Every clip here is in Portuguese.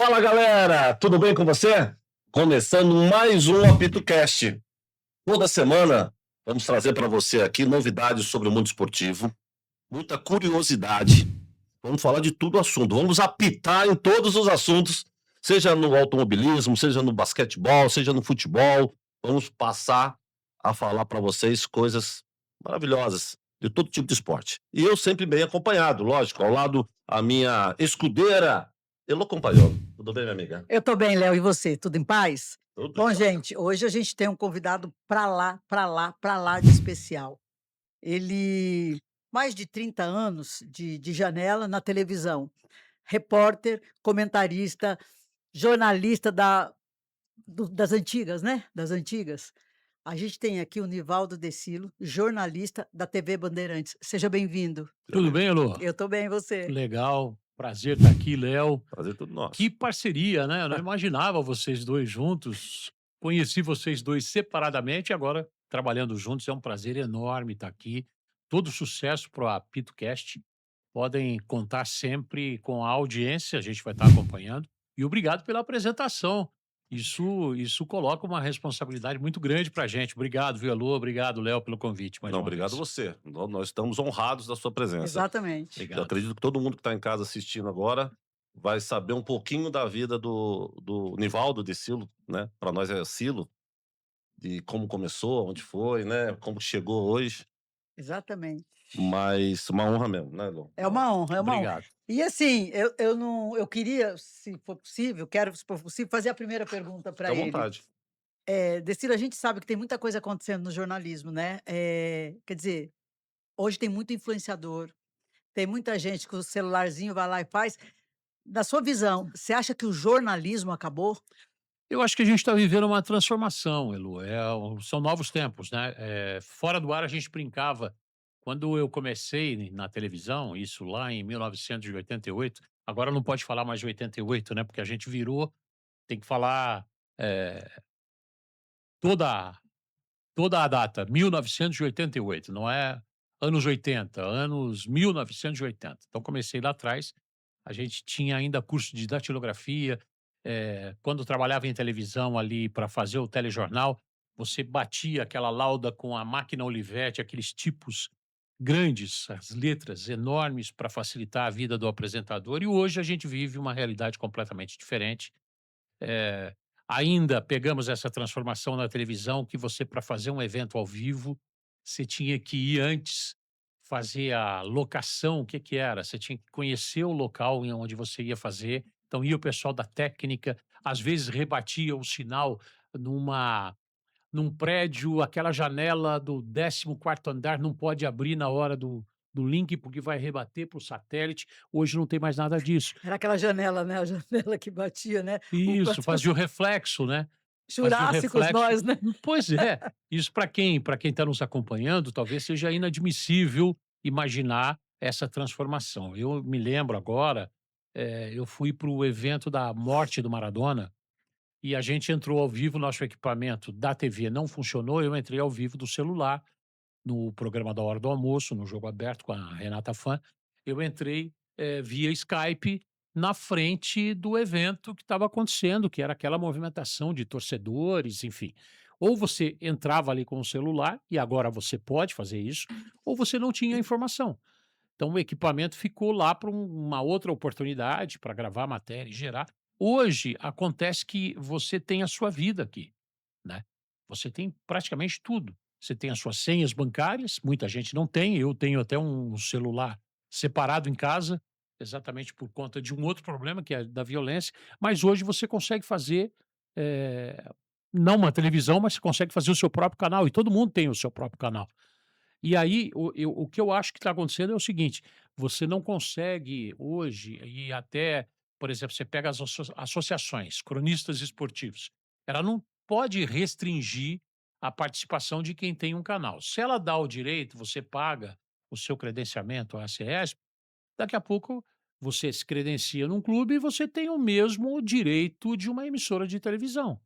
Fala galera, tudo bem com você? Começando mais um ApitoCast. Toda semana vamos trazer para você aqui novidades sobre o mundo esportivo, muita curiosidade. Vamos falar de tudo assunto, vamos apitar em todos os assuntos, seja no automobilismo, seja no basquetebol, seja no futebol. Vamos passar a falar para vocês coisas maravilhosas de todo tipo de esporte. E eu sempre bem acompanhado, lógico, ao lado a minha escudeira, Elô Compagnolo. Tudo bem, minha amiga? Eu tô bem, Léo, e você? Tudo em paz? Tudo Bom, jóia. gente, hoje a gente tem um convidado pra lá, pra lá, pra lá de especial. Ele mais de 30 anos de janela na televisão, repórter, comentarista, jornalista das antigas, né, das antigas. A gente tem aqui o Nivaldo Decilo, jornalista da TV Bandeirantes. Seja bem-vindo. Seja Tudo bem, bem-vindo. Elô? Eu tô bem, e você? Legal, prazer estar aqui, Léo. Prazer todo Que nosso. parceria, né? Eu não imaginava vocês dois juntos. Conheci vocês dois separadamente e agora trabalhando juntos. É um prazer enorme estar aqui. Todo sucesso para o ApitoCast. Podem contar sempre com a audiência, a gente vai estar acompanhando. E obrigado pela apresentação. Isso coloca uma responsabilidade muito grande para a gente. Obrigado, viu, Elô? Obrigado, Léo, pelo convite mais Não, uma obrigado vez. você. Nós estamos honrados da sua presença. Exatamente. Eu Obrigado. acredito que todo mundo que está em casa assistindo agora vai saber um pouquinho da vida do Nivaldo de Silo, né? Para nós é Silo, de como começou, onde foi, né? Como chegou hoje. Exatamente. Mas uma honra mesmo, né, Elô? É uma honra, é uma honra. Obrigado. E assim, eu não eu queria, se for possível, quero, se for possível, fazer a primeira pergunta Fica para à ele. vontade. Decilo, a gente sabe que tem muita coisa acontecendo no jornalismo, né, quer dizer, hoje tem muito influenciador, tem muita gente que o celularzinho vai lá e faz. Na sua visão, você acha que o jornalismo acabou? Eu acho que a gente está vivendo uma transformação, Elu. São novos tempos, né? Fora do ar a gente brincava. Quando eu comecei na televisão, isso lá em 1988, agora não pode falar mais de 88, né? Porque a gente virou, tem que falar eh, toda, toda a data, 1988, não é anos 80, anos 1980. Então comecei lá atrás, a gente tinha ainda curso de datilografia. Quando trabalhava em televisão ali para fazer o telejornal, você batia aquela lauda com a máquina Olivetti, aqueles tipos grandes, as letras enormes para facilitar a vida do apresentador. E hoje a gente vive uma realidade completamente diferente. Eh, Ainda pegamos essa transformação na televisão, que você, para fazer um evento ao vivo, você tinha que ir antes fazer a locação. O que que era? Você tinha que conhecer o local em onde você ia fazer. Então ia o pessoal da técnica, às vezes rebatia o sinal numa num prédio, aquela janela do 14º andar não pode abrir na hora do link, porque vai rebater para o satélite. Hoje não tem mais nada disso. Era aquela janela, né, a janela que batia, né, o Isso, fazia o reflexo, né, fazia o jurássicos reflexo. nós, né. Pois é, isso para quem está nos acompanhando, talvez seja inadmissível imaginar essa transformação. Eu me lembro agora, eu fui para o evento da morte do Maradona, e a gente entrou ao vivo, nosso equipamento da TV não funcionou, eu entrei ao vivo do celular, no programa da hora do almoço, no Jogo Aberto com a Renata Fã. Eu entrei, via Skype na frente do evento que estava acontecendo, que era aquela movimentação de torcedores, enfim. Ou você entrava ali com o celular, e agora você pode fazer isso, ou você não tinha informação. Então o equipamento ficou lá para uma outra oportunidade, para gravar matéria e gerar. Hoje acontece que você tem a sua vida aqui, né. Você tem praticamente tudo. Você tem as suas senhas bancárias, muita gente não tem, eu tenho até um celular separado em casa, exatamente por conta de um outro problema, que é da violência, mas hoje você consegue fazer, eh, não uma televisão, mas você consegue fazer o seu próprio canal, e todo mundo tem o seu próprio canal. E aí, o que eu acho que está acontecendo é o seguinte: você não consegue hoje, e até, por exemplo, você pega as associações, cronistas esportivos, ela não pode restringir a participação de quem tem um canal. Se ela dá o direito, você paga o seu credenciamento à CESP, daqui a pouco você se credencia num clube e você tem o mesmo direito de uma emissora de televisão.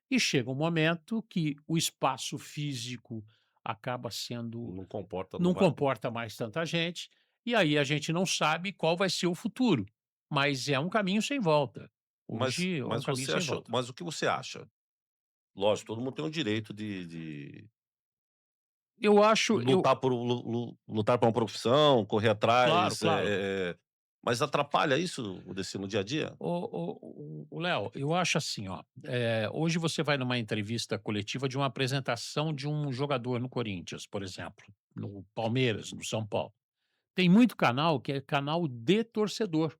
E chega um momento que o espaço físico acaba sendo, Não comporta, não não vai. comporta mais tanta gente, e aí a gente não sabe qual vai ser o futuro, mas é um caminho sem volta. Hoje é um mas caminho você sem achou volta. mas o que você acha? Lógico, todo mundo tem o direito Eu de acho eu lutar por lutar por uma profissão, correr claro, atrás, claro. mas atrapalha isso, o desse no dia a dia? O Léo, eu acho assim, ó, hoje você vai numa entrevista coletiva de uma apresentação de um jogador no Corinthians, por exemplo, no Palmeiras, no São Paulo. Tem muito canal que é canal de torcedor.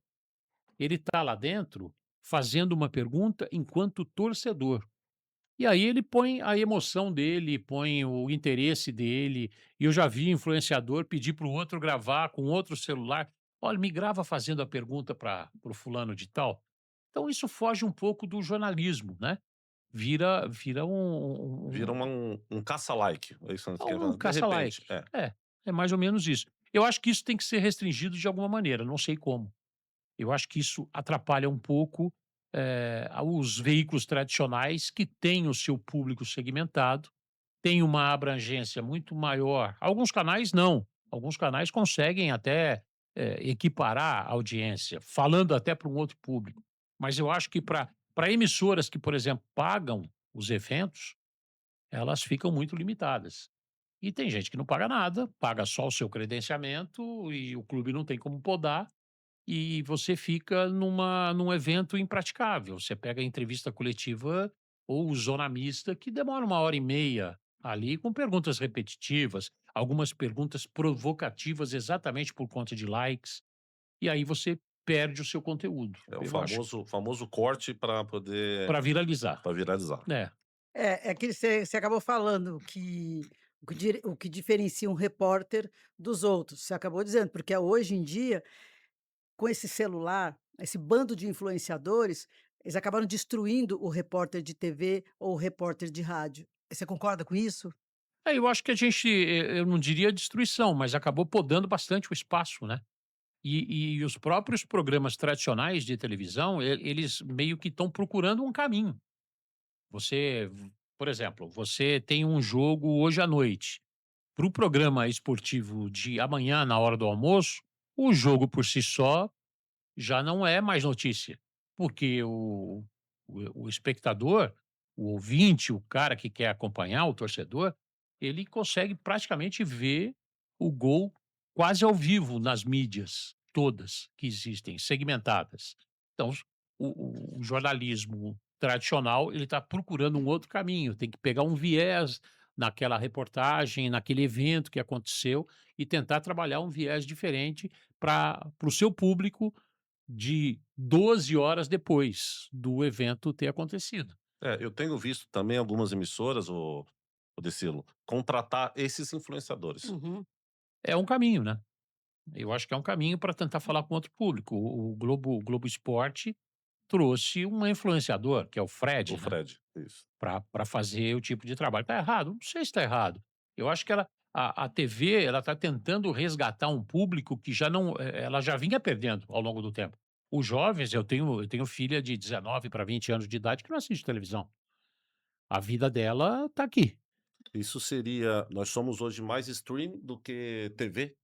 Ele tá lá dentro fazendo uma pergunta enquanto torcedor. E aí ele põe a emoção dele, põe o interesse dele, e eu já vi influenciador pedir para o outro gravar com outro celular: "Olha, me grava fazendo a pergunta para o fulano de tal". Então isso foge um pouco do jornalismo, né, vira Vira um caça-like, é isso que você quer um falar? De repente, caça-like. É mais ou menos isso. Eu acho que isso tem que ser restringido de alguma maneira, não sei como. Eu acho que isso atrapalha um pouco, os veículos tradicionais que têm o seu público segmentado, têm uma abrangência muito maior. Alguns canais não, alguns canais conseguem até, equiparar a audiência, falando até para um outro público. Mas eu acho que para emissoras que, por exemplo, pagam os eventos, elas ficam muito limitadas. E tem gente que não paga nada, paga só o seu credenciamento e o clube não tem como podar, e você fica num evento impraticável. Você pega a entrevista coletiva ou o zona mista, que demora 1 hora e meia ali, com perguntas repetitivas, algumas perguntas provocativas exatamente por conta de likes, e aí você perde o seu conteúdo. é o Eu acho, famoso corte para poder para viralizar. para viralizar. É. É que você acabou falando que o que diferencia um repórter dos outros, você acabou dizendo, porque hoje em dia, com esse celular, esse bando de influenciadores, eles acabaram destruindo o repórter de TV ou o repórter de rádio. Você concorda com isso? Eu acho que a gente, eu não diria destruição, mas acabou podando bastante o espaço, né? E os próprios programas tradicionais de televisão, eles meio que estão procurando um caminho. Por exemplo, você tem um jogo hoje à noite. Para o programa esportivo de amanhã, na hora do almoço, o jogo por si só já não é mais notícia, porque o espectador, o ouvinte, o cara que quer acompanhar, o torcedor, ele consegue praticamente ver o gol quase ao vivo nas mídias todas que existem, segmentadas. Então, o jornalismo tradicional, ele está procurando um outro caminho, tem que pegar um viés naquela reportagem, naquele evento que aconteceu e tentar trabalhar um viés diferente para o seu público de 12 horas depois do evento ter acontecido. Eu tenho visto também algumas emissoras, o Decilo, contratar esses influenciadores. Uhum. É um caminho, né. Eu acho que é um caminho para tentar falar com outro público. O Globo Esporte trouxe um influenciador, que é o O Fred, né, Fred, isso. para fazer o tipo de trabalho. Está errado? Não sei se está errado. Eu acho que a TV, ela está tentando resgatar um público que já não, ela já vinha perdendo ao longo do tempo. Os jovens, eu tenho filha de 19 para 20 anos de idade que não assiste televisão. A vida dela tá aqui. Isso seria nós somos hoje mais streaming do que TV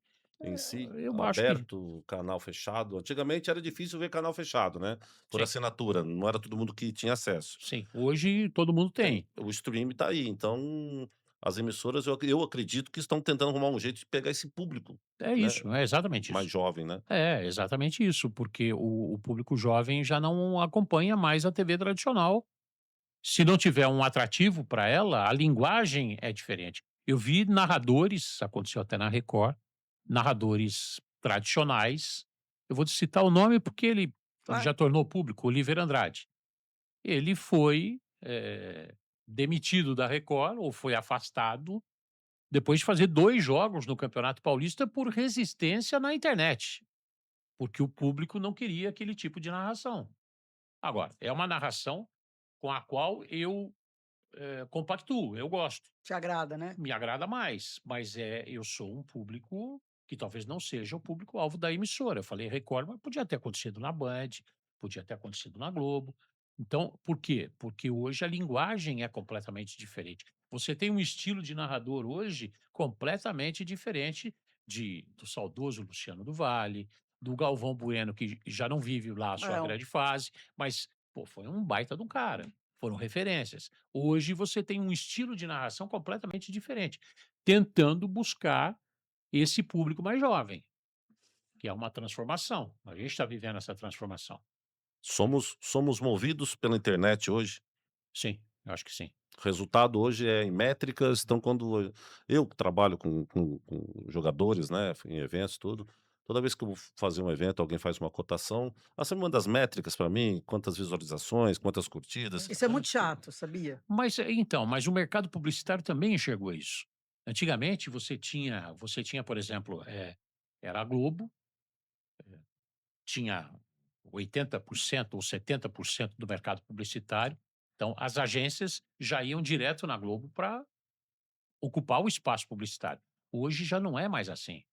em si, Eu acho que aberto, canal fechado. Antigamente era difícil ver canal fechado, né, por sim, assinatura, não era todo mundo que tinha acesso. sim. Hoje todo mundo Tem, tem. o stream tá aí, então as emissoras eu acredito que estão tentando arrumar um jeito de pegar esse público, É né, isso, é exatamente mais isso. jovem, né. É, exatamente isso, porque o público jovem já não acompanha mais a TV tradicional. Se não tiver um atrativo para ela, a linguagem é diferente. Eu vi narradores, aconteceu até na Record, narradores tradicionais, eu vou te citar o nome porque ele Claro. já tornou público, Oliver Andrade. Ele foi, demitido da Record ou foi afastado depois de fazer 2 jogos no Campeonato Paulista por resistência na internet, porque o público não queria aquele tipo de narração. Agora, é uma narração com a qual eu, compactuo, eu gosto, Te agrada, né? me agrada mais, mas, eu sou um público que talvez não seja o público-alvo da emissora. Eu falei Record, mas podia ter acontecido na Band, podia ter acontecido na Globo. Então, por quê? Porque hoje a linguagem é completamente diferente. Você tem um estilo de narrador hoje completamente diferente do saudoso Luciano do Vale, do Galvão Bueno, que já não vive lá a sua É, grande fase, mas pô, foi um baita de um cara, foram referências. Hoje você tem um estilo de narração completamente diferente, tentando buscar esse público mais jovem, que é uma transformação. A gente está vivendo essa transformação. Somos movidos pela internet hoje. Sim, eu acho que sim. O resultado hoje é em métricas, então quando eu que trabalho com jogadores, né, em eventos, tudo, toda vez que eu vou fazer um evento, alguém faz uma cotação, você manda as métricas para mim, quantas visualizações, quantas curtidas. Isso é muito chato, sabia? Mas o mercado publicitário também enxergou isso. Antigamente você tinha, por exemplo, era a Globo, tinha 80% ou 70% do mercado publicitário, então as agências já iam direto na Globo para ocupar o espaço publicitário. Hoje já não é mais assim.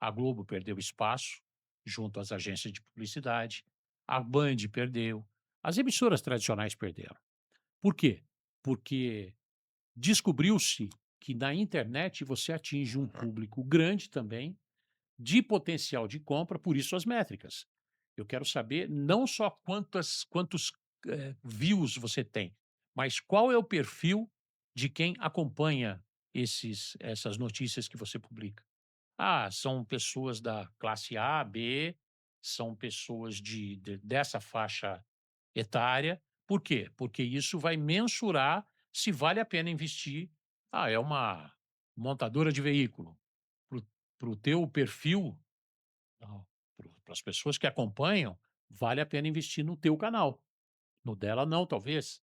A Globo perdeu espaço junto às agências de publicidade, a Band perdeu, as emissoras tradicionais perderam. Por quê? Porque descobriu-se que na internet você atinge um público grande também, de potencial de compra, por isso as métricas. Eu quero saber não só quantos views você tem, mas qual é o perfil de quem acompanha essas notícias que você publica. Ah, são pessoas da classe A, B, são pessoas dessa faixa etária. Por quê? Porque isso vai mensurar se vale a pena investir. Ah, é uma montadora de veículo. Para o teu perfil, para as pessoas que acompanham, vale a pena investir no teu canal. No dela, não, talvez.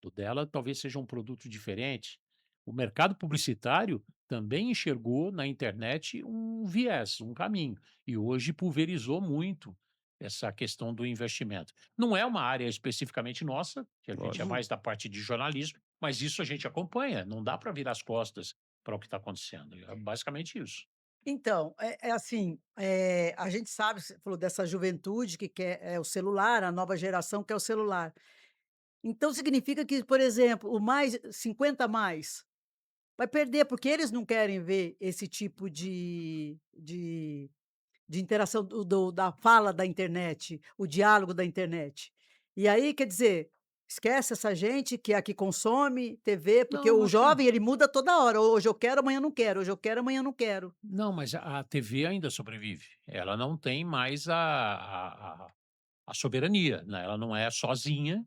No dela, talvez seja um produto diferente. O mercado publicitário também enxergou na internet um viés, um caminho, e hoje pulverizou muito essa questão do investimento. Não é uma área especificamente nossa, que a gente é Lógico. mais da parte de jornalismo, mas isso a gente acompanha, não dá para virar as costas para o que está acontecendo. É basicamente isso. Então, é assim, a gente sabe, você falou dessa juventude que quer o celular, a nova geração quer o celular. Então significa que, por exemplo, o mais 50 mais vai perder, porque eles não querem ver esse tipo de interação da fala da internet, o diálogo da internet. E aí, quer dizer, esquece essa gente que é a que consome TV, porque Não, o acho que não. jovem ele muda toda hora, hoje eu quero, amanhã eu não quero, hoje eu quero, amanhã eu não quero. Não, mas a TV ainda sobrevive. Ela não tem mais a soberania, né? Ela não é sozinha,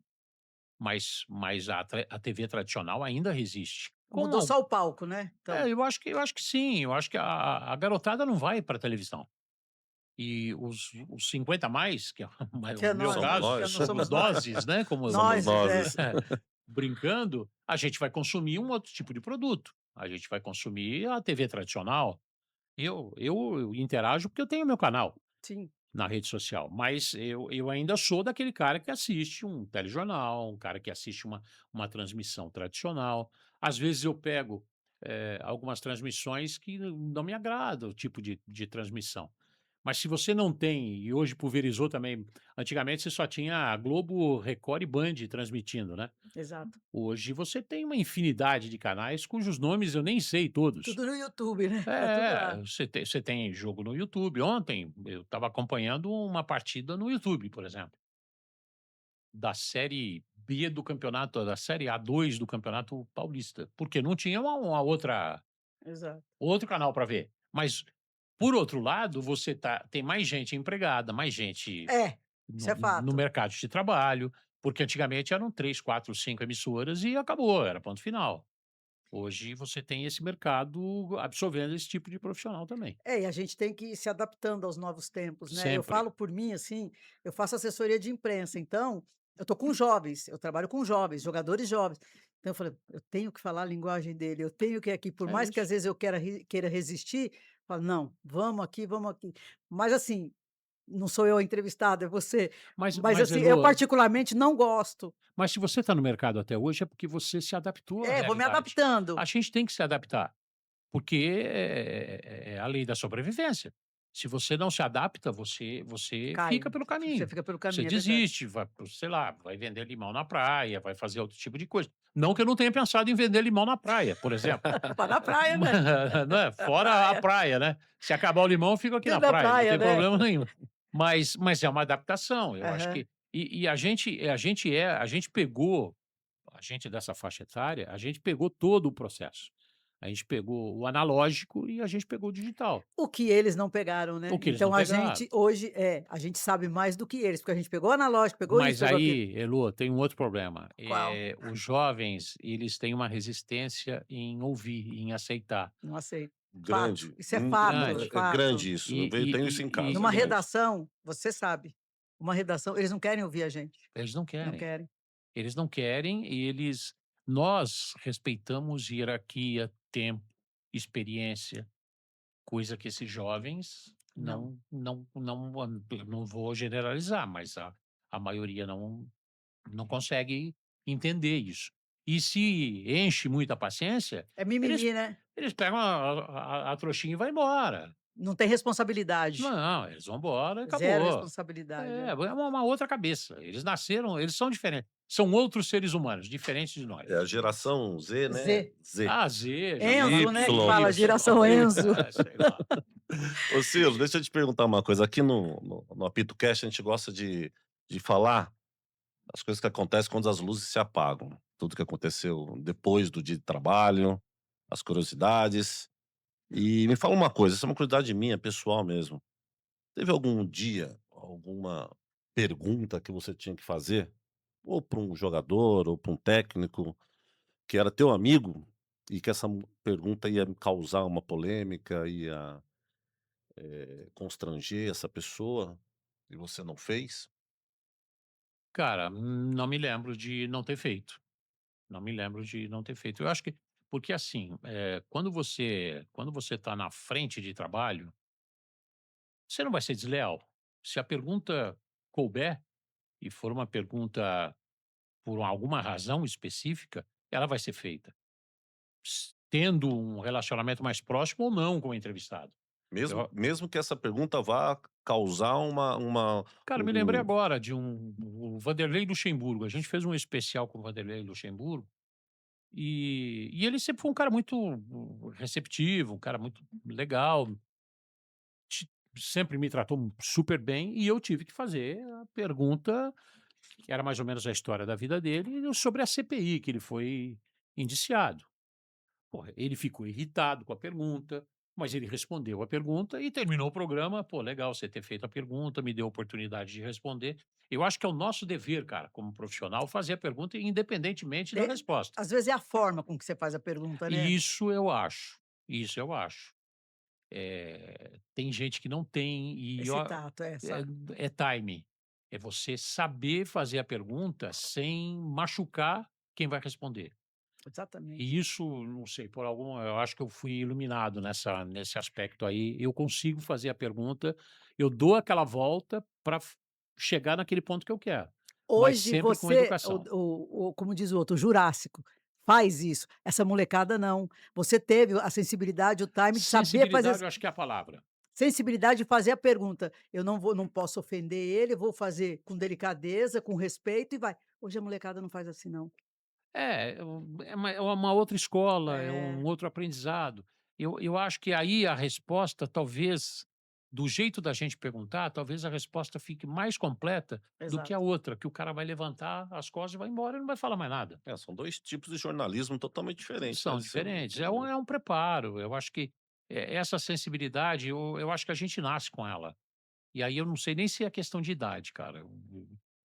mas a TV tradicional ainda resiste. Mudou só o palco, né, então. Eu acho que sim, eu acho que a garotada não vai para televisão. E os 50 a mais, que é Que o é meu nós, Somos caso, que nós, nós somos somos nós. nozes, né, como somos Nós, nós. brincando, a gente vai consumir um outro tipo de produto. A gente vai consumir a TV tradicional. Eu interajo porque eu tenho meu canal sim. na rede social, mas eu ainda sou daquele cara que assiste um telejornal, um cara que assiste uma transmissão tradicional. Às vezes eu pego, algumas transmissões que não me agrada o tipo de transmissão. Mas se você não tem, e hoje pulverizou também, antigamente você só tinha a Globo, Record e Band transmitindo, né? Exato. Hoje você tem uma infinidade de canais cujos nomes eu nem sei todos. Tudo no YouTube, né, tá tudo É, lá. você tem jogo no YouTube. Ontem eu estava acompanhando uma partida no YouTube, por exemplo, da Série B do campeonato, da Série A2 do Campeonato Paulista, porque não tinha uma outra Exato. outro canal para ver. Mas, por outro lado, você tem mais gente empregada, mais gente É, isso no é no fato. mercado de trabalho, porque antigamente eram 3, 4, 5 emissoras e acabou, era ponto final. Hoje você tem esse mercado absorvendo esse tipo de profissional também. É, e a gente tem que ir se adaptando aos novos tempos, né. Eu Sempre. falo por mim, assim, eu faço assessoria de imprensa, então, eu tô com jovens, eu trabalho com jovens, jogadores jovens. Então eu falei: "Eu tenho que falar a linguagem dele, eu tenho que aqui", por É mais que às isso. vezes eu queira resistir, falo: "Não, vamos aqui, vamos aqui". Mas assim, não sou eu a entrevistada, é você. Mas Mas assim, eu Elô, particularmente não gosto. mas se você está no mercado até hoje é porque você se adaptou à É, vou me realidade. A adaptando. gente tem que se adaptar, porque é a lei da sobrevivência. Se você não se adapta, você Cai, fica pelo você caminho. fica pelo Você caminho, é verdade. desiste, vai sei lá, vai vender limão na praia, vai fazer outro tipo de coisa. Não que eu não tenha pensado em vender limão na praia, por exemplo. Vá na praia, né. Né, Na fora a praia. praia, né. Se acabar o limão, eu fico aqui na Dentro da praia, não praia, tem né. problema nenhum. Mas é uma adaptação, eu acho Aham. que A gente pegou, a gente dessa faixa etária, a gente pegou todo o processo. A gente pegou o analógico e a gente pegou o digital, O que eles não pegaram, o né. que eles não Então a pegaram. gente hoje a gente sabe mais do que eles, porque a gente pegou o analógico, pegou isso, Mas pegou aquilo. aí, Elô, tem um outro problema, Qual? os jovens, eles têm uma resistência em ouvir, em aceitar, Não aceito. Fato, Grande. isso é fato, grande. É fato. grande isso. E Tenho isso em e casa, Numa é e e grande. redação, você sabe, uma redação, eles não querem ouvir a gente, eles não não querem. querem. Eles não querem e nós respeitamos hierarquia, tempo, experiência, coisa que esses jovens Não. não vou generalizar, mas a maioria não consegue entender isso. E se enche muita paciência, É eles mimimi, né. eles pegam a trouxinha e vai embora. Não tem responsabilidade. Não, eles vão embora e Zero acabou. responsabilidade, É, é. é uma outra cabeça. Eles são diferentes. São outros seres humanos, diferentes de É a nós. geração Z, né? Z. Z. Ah, Z, já Y. Enzo, né, que fala, Y, geração Enzo. sei lá. Ô, Ciro, deixa eu te perguntar uma coisa. Aqui no Apito Cash, a gente gosta de falar as coisas que acontecem quando as luzes se apagam. Tudo que aconteceu depois do dia de trabalho, as curiosidades. E me fala uma coisa, isso é uma curiosidade minha, pessoal mesmo. Teve algum dia, alguma pergunta que você tinha que fazer, ou para um jogador, ou para um técnico, que era teu amigo, e que essa pergunta ia causar uma polêmica, ia, constranger essa pessoa, e você não fez? Cara, não me lembro de não ter feito. Não me lembro de não ter feito. Eu acho que porque assim, quando você está na frente de trabalho, você não vai ser desleal. Se a pergunta couber e for uma pergunta por alguma razão específica, ela vai ser feita. Tendo um relacionamento mais próximo ou não com o entrevistado. Mesmo Eu mesmo que essa pergunta vá causar uma cara, me lembrei um agora de o Vanderlei Luxemburgo, a gente fez um especial com o Vanderlei Luxemburgo, e ele sempre foi um cara muito receptivo, um cara muito legal, ti sempre me tratou super bem, e eu tive que fazer a pergunta, que era mais ou menos a história da vida dele, sobre a CPI que ele foi indiciado. Porra, ele ficou irritado com a pergunta, mas ele respondeu a pergunta e terminou o programa. Pô, legal você ter feito a pergunta, me deu a oportunidade de responder. Eu acho que é o nosso dever, cara, como profissional, fazer a pergunta independentemente da De resposta. às vezes é a forma com que você faz a pergunta, né. Isso eu acho. Isso eu acho. Tem gente que não tem, e Esse ó, tato, é, essa é time. É você saber fazer a pergunta sem machucar quem vai responder. exatamente. E isso, não sei, por algum eu acho que eu fui iluminado nesse aspecto aí, eu consigo fazer a pergunta, eu dou aquela volta para chegar naquele ponto que eu quero, mas Hoje sempre com você, educação. o como diz o outro, o Jurássico, faz isso. Essa molecada não. Você teve a sensibilidade, o time de saber fazer Sensibilidade eu acho que é a palavra. sensibilidade de fazer a pergunta. Eu não posso ofender ele, vou fazer com delicadeza, com respeito e vai. Hoje a molecada não faz assim não. É uma outra escola, é um É, outro aprendizado. Eu acho que aí a resposta talvez, do jeito da gente perguntar, talvez a resposta fique mais completa do que a exato. outra, que o cara vai levantar as costas e vai embora e não vai falar mais nada. são 2 tipos de jornalismo totalmente diferentes, né, São Ciro? diferentes. É um preparo. Eu acho que, essa sensibilidade, eu acho que a gente nasce com ela. E aí eu não sei nem se é questão de idade, cara.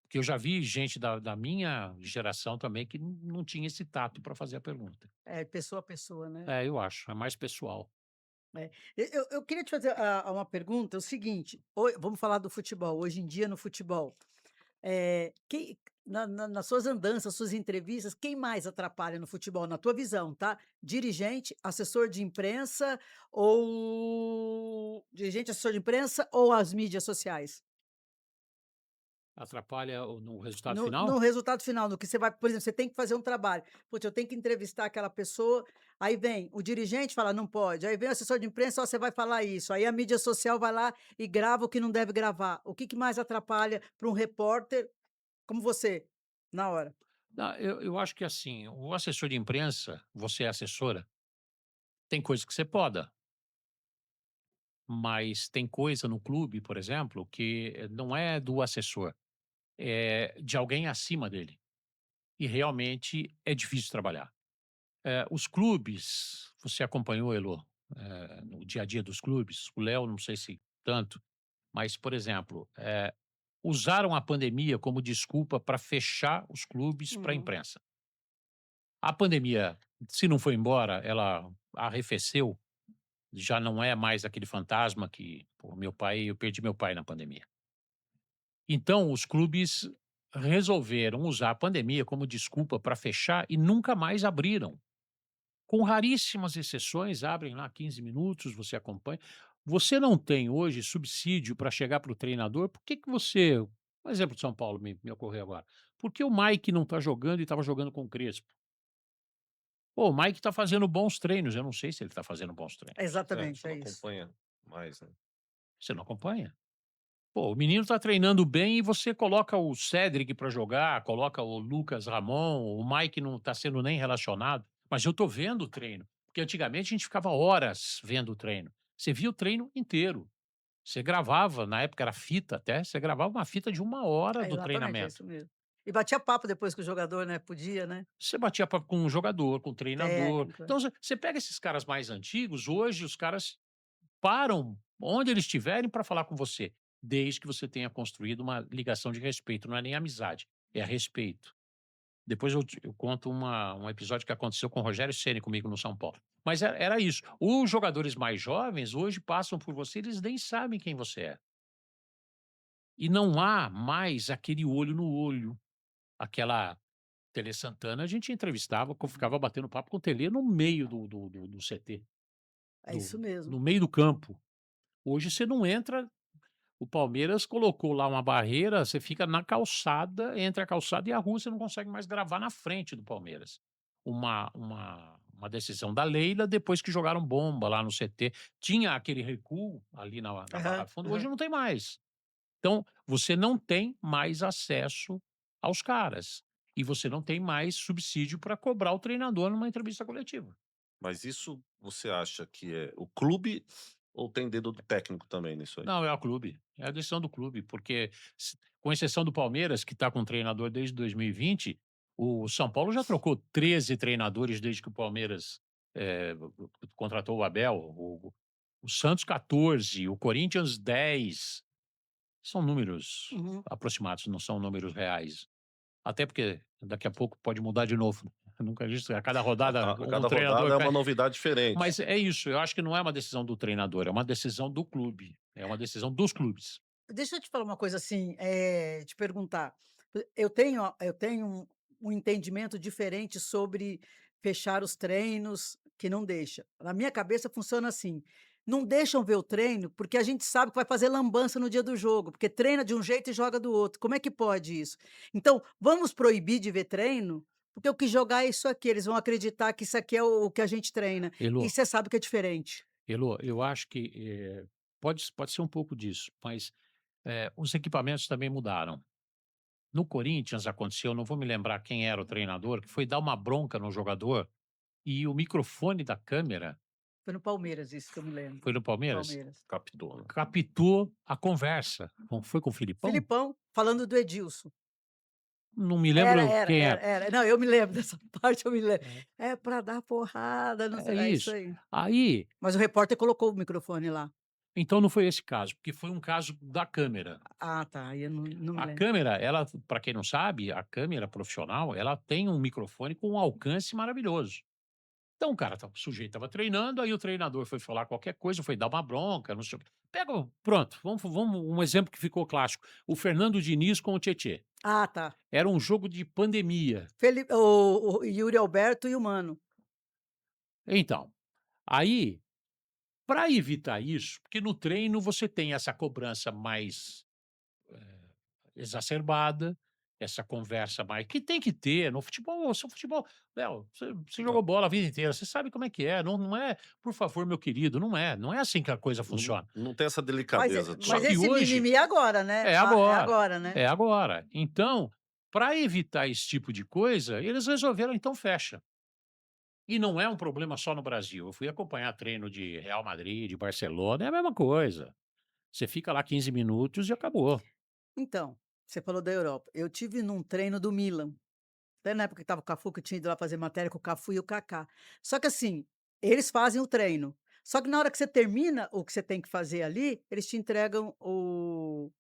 Porque eu já vi gente da minha geração também que não tinha esse tato para fazer a pergunta. É pessoa a pessoa, né. É, eu acho, é mais pessoal. É. Eu queria te fazer, uma pergunta, é o seguinte, vamos falar do futebol, hoje em dia no futebol, quem nas suas andanças, suas entrevistas, quem mais atrapalha no futebol, na tua visão, tá? Dirigente, assessor de imprensa ou dirigente, assessor de imprensa ou as mídias sociais? Atrapalha no resultado No final? resultado final, no que você vai, por exemplo, você tem que fazer um trabalho, putz, eu tenho que entrevistar aquela pessoa, aí vem o dirigente fala: "Não pode", aí vem o assessor de imprensa: "Ó, você vai falar isso", aí a mídia social vai lá e grava o que não deve gravar. O que mais atrapalha para um repórter como você, na hora? Não, eu acho que assim, o assessor de imprensa, você é assessora, tem coisa que você poda, mas tem coisa no clube, por exemplo, que não é do assessor. de alguém acima dele. E realmente é difícil trabalhar. Os clubes, você acompanhou, Elô, no dia a dia dos clubes? O Léo, não sei se tanto, mas, por exemplo, usaram a pandemia como desculpa para fechar os clubes para a Uhum. imprensa. A pandemia, se não foi embora, ela arrefeceu, já não é mais aquele fantasma que, pô, eu perdi meu pai na pandemia. Então, os clubes resolveram usar a pandemia como desculpa para fechar e nunca mais abriram. Com raríssimas exceções, abrem lá 15 minutos, você acompanha. Você não tem hoje subsídio para chegar para o treinador, por que que você um exemplo de São Paulo me ocorreu agora. Por que o Mike não está jogando e estava jogando com o Crespo? Pô, o Mike está fazendo bons treinos, eu não sei se ele está fazendo bons treinos. Exatamente, Você é não isso. acompanha mais, né? Você não acompanha? Pô, o menino está treinando bem e você coloca o Cédric para jogar, coloca o Lucas Ramon, o Mike não está sendo nem relacionado, mas eu estou vendo o treino, porque antigamente a gente ficava horas vendo o treino. Você via o treino inteiro. Você gravava, na época era fita até, você gravava uma fita de 1 hora do Exatamente, é treinamento. isso mesmo. E batia papo depois com o jogador, né, podia, né. Você batia papo com o jogador, com o treinador. Técnico, é. Então você pega esses caras mais antigos, hoje os caras param onde eles estiverem para falar com você, desde que você tenha construído uma ligação de respeito, não é nem amizade, é respeito. Depois eu conto um episódio que aconteceu com o Rogério Ceni comigo no São Paulo. Mas era isso. Os jogadores mais jovens hoje passam por você, eles nem sabem quem você é. E não há mais aquele olho no olho, aquela Tele Santana, a gente entrevistava, ficava batendo papo com o Tele no meio do CT, É isso mesmo. no meio do campo. Hoje você não entra. O Palmeiras colocou lá uma barreira, você fica na calçada, entre a calçada e a rua, você não consegue mais gravar na frente do Palmeiras. Uma decisão da Leila, depois que jogaram bomba lá no CT. Tinha aquele recuo ali na Barra Aham, Funda, hoje aham. não tem mais. Então, você não tem mais acesso aos caras. E você não tem mais subsídio para cobrar o treinador numa entrevista coletiva. Mas isso você acha que é o clube ou tem dedo do técnico também nisso aí? Não, é o clube, é a decisão do clube, porque com exceção do Palmeiras, que está com treinador desde 2020, o São Paulo já trocou 13 treinadores desde que o Palmeiras contratou o Abel, o Santos 14, o Corinthians 10. São números Uhum. aproximados, não são números reais. Até porque daqui a pouco pode mudar de novo, né. Nunca visto, a cada rodada A um cada rodada treinador é cai. uma novidade diferente. Mas é isso, eu acho que não é uma decisão do treinador, é uma decisão do clube, é uma decisão dos clubes. Deixa eu te falar uma coisa assim, te perguntar. Eu tenho um entendimento diferente sobre fechar os treinos, que não deixa. Na minha cabeça funciona assim: não deixam ver o treino, porque a gente sabe que vai fazer lambança no dia do jogo, porque treina de um jeito e joga do outro. Como é que pode isso? Então, vamos proibir de ver treino, porque o que jogar é isso aqui, eles vão acreditar que isso aqui é o que a gente treina, e Elô, você sabe que é diferente. Elô, eu acho que, pode ser um pouco disso, mas, os equipamentos também mudaram. No Corinthians aconteceu, não vou me lembrar quem era o treinador, que foi dar uma bronca no jogador e o microfone da câmera, Foi no Palmeiras isso que eu me lembro. foi no Palmeiras, Palmeiras. Captou, né? captou a conversa. Foi com o Filipão? Filipão, falando do Edilson. Não me Era, lembro era, quem era, é. era. Não, eu me lembro dessa parte, eu me lembro. É, É pra dar porrada, não sei é é isso isso. aí. Aí, Mas o repórter colocou o microfone lá. então não foi esse caso, porque foi um caso da câmera. Ah, tá, aí eu não me A lembro. câmera, ela, para quem não sabe, a câmera profissional, ela tem um microfone com um alcance maravilhoso. Então o cara, o sujeito estava treinando, aí o treinador foi falar qualquer coisa, foi dar uma bronca, não sei o quê. Pronto, vamos um exemplo que ficou clássico. O Fernando Diniz com o Tietê. Ah, tá. Era um jogo de pandemia. O Yuri Alberto e o Mano. Então, aí, para evitar isso, porque no treino você tem essa cobrança mais exacerbada, essa conversa mais que tem que ter no futebol. Seu futebol, Léo, você Não, jogou bola a vida inteira, você sabe como é, não é, por favor, meu querido, não é assim que a coisa não, funciona. não tem essa Mas delicadeza Só mas toda. que esse hoje mimimi é agora, né? é É agora, agora, né? é agora. Então, para evitar esse tipo de coisa, eles resolveram, então fecha. E não é um problema só no Brasil. Eu fui acompanhar treino de Real Madrid, de Barcelona, é a mesma coisa. Você fica lá 15 minutos e acabou. Então, Você falou da Europa. Eu tive num treino do Milan, até na época que estava o Cafu, que eu tinha ido lá fazer matéria com o Cafu e o Kaká. Só que assim, eles fazem o treino, só que na hora que você termina o que você tem que fazer ali, eles te entregam o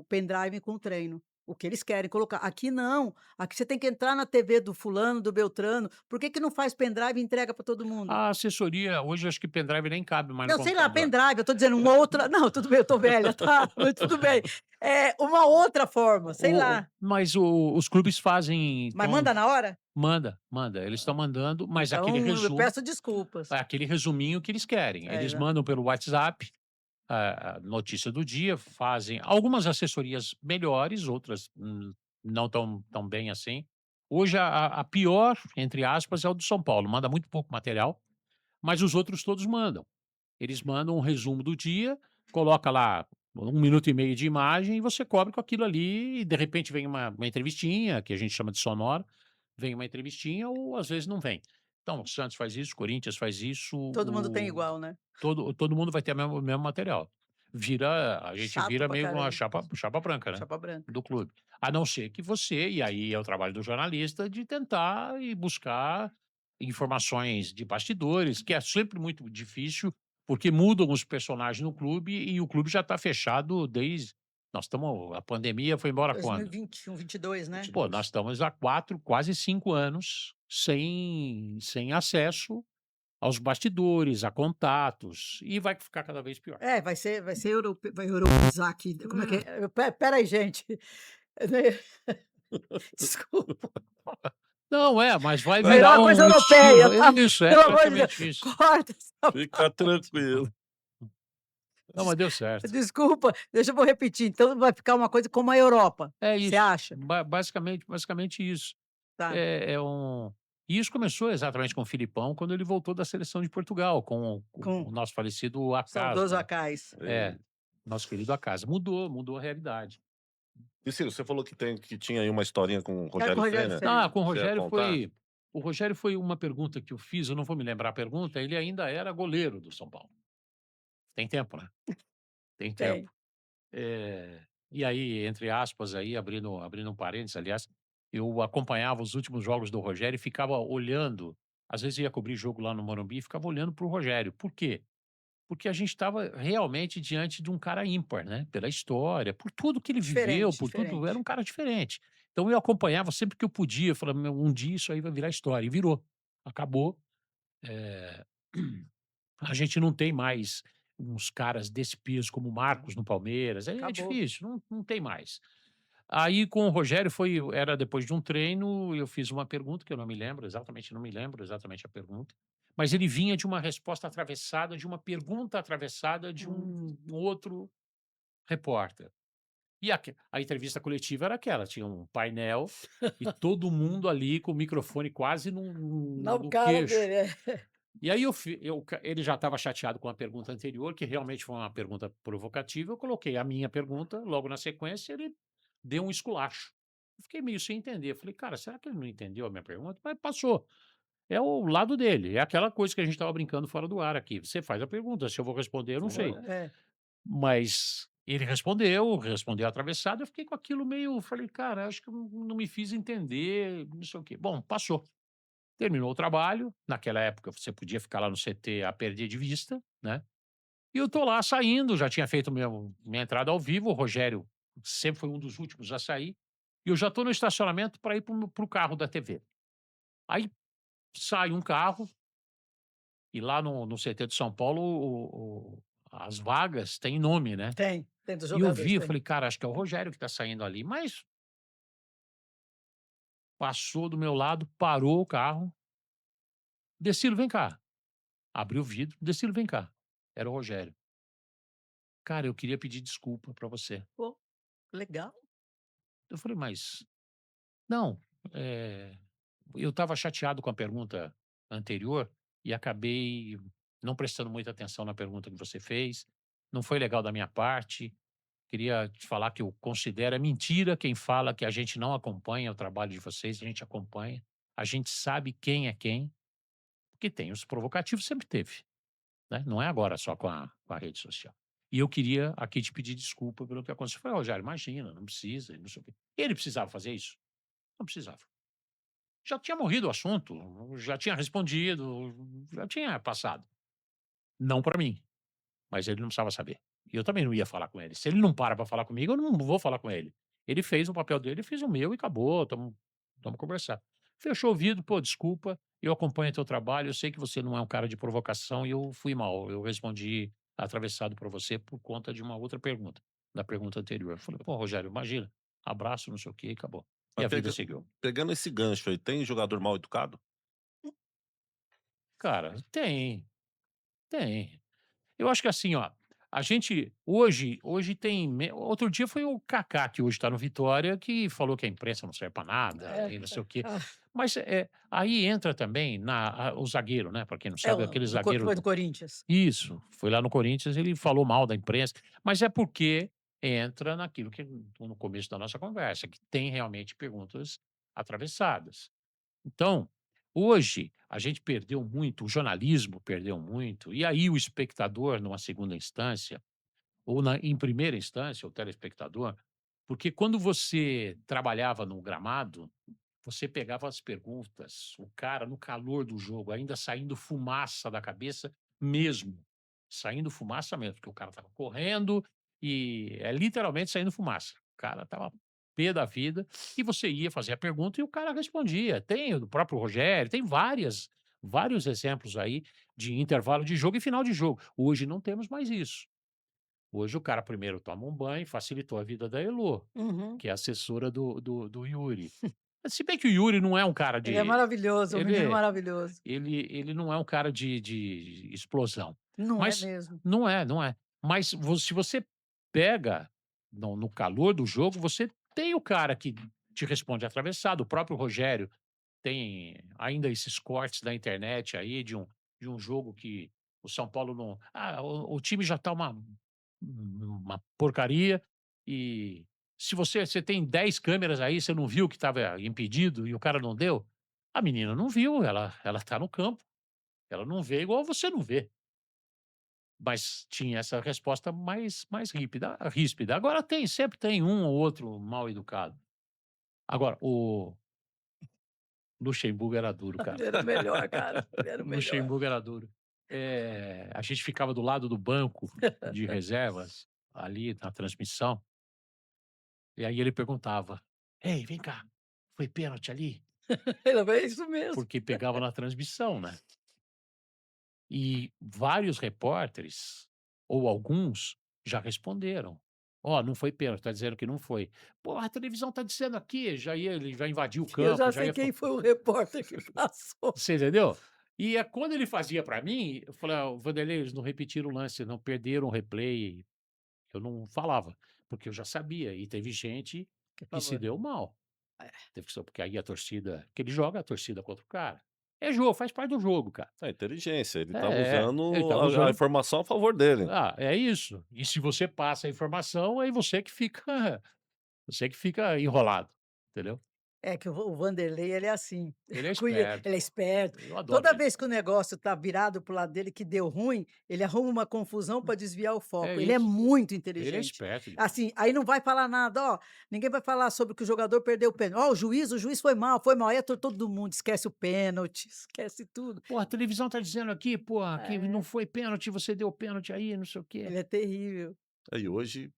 pendrive com o treino, o que eles querem colocar. Aqui não, aqui você tem que entrar na TV do fulano, do beltrano, por que que não faz pendrive e entrega para todo mundo? A assessoria, hoje acho que pendrive nem cabe mais no Não, sei lá, computador. pendrive, eu tô dizendo uma outra não, tudo bem, eu tô velha, tá, mas tudo bem. É, uma outra forma, sei lá. Mas os clubes fazem, Mas então manda na hora? manda, eles estão mandando, mas Então eu peço desculpas. aquele resuminho que eles querem. É, Eles exa mandam pelo WhatsApp a notícia do dia, fazem algumas assessorias melhores, outras, não tão bem assim. Hoje a pior, entre aspas, é o do São Paulo, manda muito pouco material, mas os outros todos mandam. Eles mandam um resumo do dia, coloca lá 1 minuto e meio de imagem e você cobre com aquilo ali e de repente vem uma entrevistinha, que a gente chama de sonora, vem uma entrevistinha ou às vezes não vem. Então o Santos faz isso, o Corinthians faz isso, todo mundo tem igual, né. todo mundo vai ter o mesmo material. A gente Chato vira pra meio uma caramba. chapa branca, né, Chapa branca. do clube. A não ser que você e aí é o trabalho do jornalista de tentar e buscar informações de bastidores, que é sempre muito difícil, porque mudam os personagens no clube e o clube já está fechado desde a pandemia foi embora quando? 2021, 22, né. Pô, nós estamos há 4, quase 5 anos sem acesso aos bastidores, a contatos, e vai ficar cada vez pior. É, vai ser vai europeizar aqui, como é que é? Espera aí gente, né, desculpa, Não, mas vai vai virar virar uma coisa um europeia, estilo. tá, Isso, é pelo amor de Deus, exatamente isso. corta essa Fica tranquilo. Não, mas deu certo. desculpa, deixa eu vou repetir, então vai ficar uma coisa como a Europa, É você isso, acha? basicamente isso. Tá, E isso começou exatamente com o Filipão, quando ele voltou da seleção de Portugal, com com o nosso falecido Acaso, saudoso né. Acais. É, nosso querido Acaso. Mudou a realidade. E Ciro, você falou que tinha aí uma historinha com o Quero que o Rogério Rogério Ceni, Ceni Com você ia contar? o Rogério foi uma pergunta que eu fiz, eu não vou me lembrar a pergunta, ele ainda era goleiro do São Paulo. Tem tempo, né, tem tempo. tem. E aí, entre aspas, aí, abrindo um parênteses, aliás, eu acompanhava os últimos jogos do Rogério e ficava olhando, às vezes ia cobrir jogo lá no Morumbi e ficava olhando para o Rogério. Por quê? Porque a gente estava realmente diante de um cara ímpar, né? Pela história, por tudo que ele viveu, Diferente, por tudo, era um diferente. cara diferente. Então eu acompanhava sempre que eu podia, eu falava, "Meu, um dia isso aí vai virar história", e virou. Acabou. eh, a gente não tem mais uns caras desse peso como o Marcos no Palmeiras, é Acabou. difícil, não tem mais. Aí com o Rogério era depois de um treino, eu fiz uma pergunta que eu não me lembro exatamente a pergunta, mas ele vinha de uma resposta atravessada, de uma pergunta atravessada de Hum. um outro repórter. E a entrevista coletiva era aquela, tinha um painel e todo mundo ali com o microfone quase Na no cara queixo. dele, é. E aí ele já estava chateado com a pergunta anterior, que realmente foi uma pergunta provocativa, eu coloquei a minha pergunta, logo na sequência ele deu um esculacho. Eu fiquei meio sem entender, falei: "Cara, será que ele não entendeu a minha pergunta?" Mas passou, é o lado dele, é aquela coisa que a gente estava brincando fora do ar aqui, você faz a pergunta, se eu vou responder eu não sei. É. Mas ele respondeu atravessado, eu fiquei com aquilo meio falei: "Cara, acho que eu não me fiz entender, não sei o quê". Bom, passou. Terminou o trabalho, naquela época você podia ficar lá no CT a perder de vista, né, e eu tô lá saindo, já tinha feito minha entrada ao vivo, o Rogério sempre foi um dos últimos a sair, e eu já tô no estacionamento para ir para o carro da TV. Aí sai um carro, e lá no CT de São Paulo as vagas têm nome, né, Tem dos e eu jogadores, vi, eu tem. falei: "Cara, acho que é o Rogério que tá saindo ali", mas passou do meu lado, parou o carro, "Decilo, vem cá", abriu o vidro, "Decilo, vem cá", era o Rogério. "Cara, eu queria pedir desculpa pra você". Pô, legal. Eu falei: "Mas não, eh, eu estava chateado com a pergunta anterior e acabei não prestando muita atenção na pergunta que você fez, não foi legal da minha parte, queria te falar que eu considero é mentira quem fala que a gente não acompanha o trabalho de vocês, a gente acompanha, a gente sabe quem é quem, porque tem os provocativos, sempre teve, né, não é agora só com a rede social". E eu queria aqui te pedir desculpa pelo que aconteceu. Eu falei: "Rogério, imagina, não precisa, não sei o quê". Ele precisava fazer isso? Não precisava. Já tinha morrido o assunto, já tinha respondido, já tinha passado. Não para mim, mas ele não precisava saber. E eu também não ia falar com ele. Se ele não para falar comigo, eu não vou falar com ele. Ele fez o papel dele, eu fiz o meu e acabou, estamos conversar. Fechou o ouvido: "Pô, desculpa, eu acompanho teu trabalho, eu sei que você não é um cara de provocação e eu fui mal, eu respondi atravessado para você por conta de uma outra pergunta, da pergunta anterior". Eu falei: "Pô, Rogério, imagina, abraço, não sei o quê e acabou". E Mas a vida seguiu. pegando esse gancho aí, tem jogador mal educado? Cara, tem, tem. Eu acho que assim, ó, a gente hoje tem outro dia foi o Kaká, que hoje está no Vitória, que falou que a imprensa não serve para nada É, e não sei o quê. ah, Mas, aí entra também o zagueiro, né, para quem não é sabe, aquele zagueiro foi do Corinthians. isso, foi lá no Corinthians, ele falou mal da imprensa, mas é porque entra naquilo que no começo da nossa conversa, que tem realmente perguntas atravessadas. Então, hoje a gente perdeu muito, o jornalismo perdeu muito, e aí o espectador, numa segunda instância, ou em primeira instância, o telespectador, porque quando você trabalhava no gramado, você pegava as perguntas, o cara no calor do jogo, ainda saindo fumaça da cabeça mesmo, saindo fumaça mesmo, porque o cara estava correndo e é literalmente saindo fumaça. O cara estava pé da vida e você ia fazer a pergunta e o cara respondia. Tem o próprio Rogério, tem vários exemplos aí de intervalo de jogo e final de jogo. Hoje não temos mais isso. Hoje o cara primeiro toma um banho, facilitou a vida da Elô, Uhum. que é assessora do Yuri. Se bem que o Yuri não é um cara Ele é de maravilhoso, um menino ele maravilhoso. ele não é um cara de explosão. Não é Mas mesmo. não é. Mas se você pega no calor do jogo, você tem o cara que te responde atravessado, o próprio Rogério tem ainda esses cortes da internet aí de um jogo que o São Paulo não o time já tá uma porcaria e se você tem 10 câmeras aí, você não viu que estava impedido e o cara não deu? A menina não viu, ela tá no campo, ela não vê igual você não vê. Mas tinha essa resposta mais ríspida. Agora sempre tem um ou outro mal educado. Agora o Luxemburgo era duro, cara. Ele era o melhor, cara, ele era o melhor. Luxemburgo era duro. A gente ficava do lado do banco de reservas, ali na transmissão, e aí ele perguntava: "Ei, vem cá, foi pênalti ali?" É isso mesmo. Porque pegava na transmissão, né. E vários repórteres, ou alguns, já responderam: "Ó, não foi pênalti, tá dizendo que não foi". "Pô, a televisão tá dizendo aqui", ele já invadiu o Eu campo, já já sei ia quem foi o repórter que passou. você entendeu? E quando ele fazia para mim, eu falei: "Ah, Vanderlei, eles não repetiram o lance, não perderam o replay". Eu não falava, porque eu já sabia, e teve gente Por que se favor. deu mal. É. Teve que ser porque aí a torcida que ele joga a torcida contra o cara. É jogo, faz parte do jogo, cara. É inteligência, ele estava Ele usando estava a usando informação a favor dele. é isso. E se você passa a informação, aí você que fica enrolado, entendeu. É que o Vanderlei, ele é assim, Ele é ele esperto, é esperto. eu adoro Toda ele. vez que o negócio tá virado para o lado dele, que deu ruim, ele arruma uma confusão para desviar o É foco. Ele é isso, muito ele é inteligente. esperto demais. Assim, aí não vai falar nada: "Ó, ninguém vai falar sobre que o jogador perdeu o pênalti. Ó, o juiz foi mal, foi mal". Aí todo mundo esquece o pênalti, esquece tudo. "Porra, a televisão tá dizendo aqui, porra, que não É, foi pênalti, você deu pênalti aí, não sei o quê". ele é terrível. É, e hoje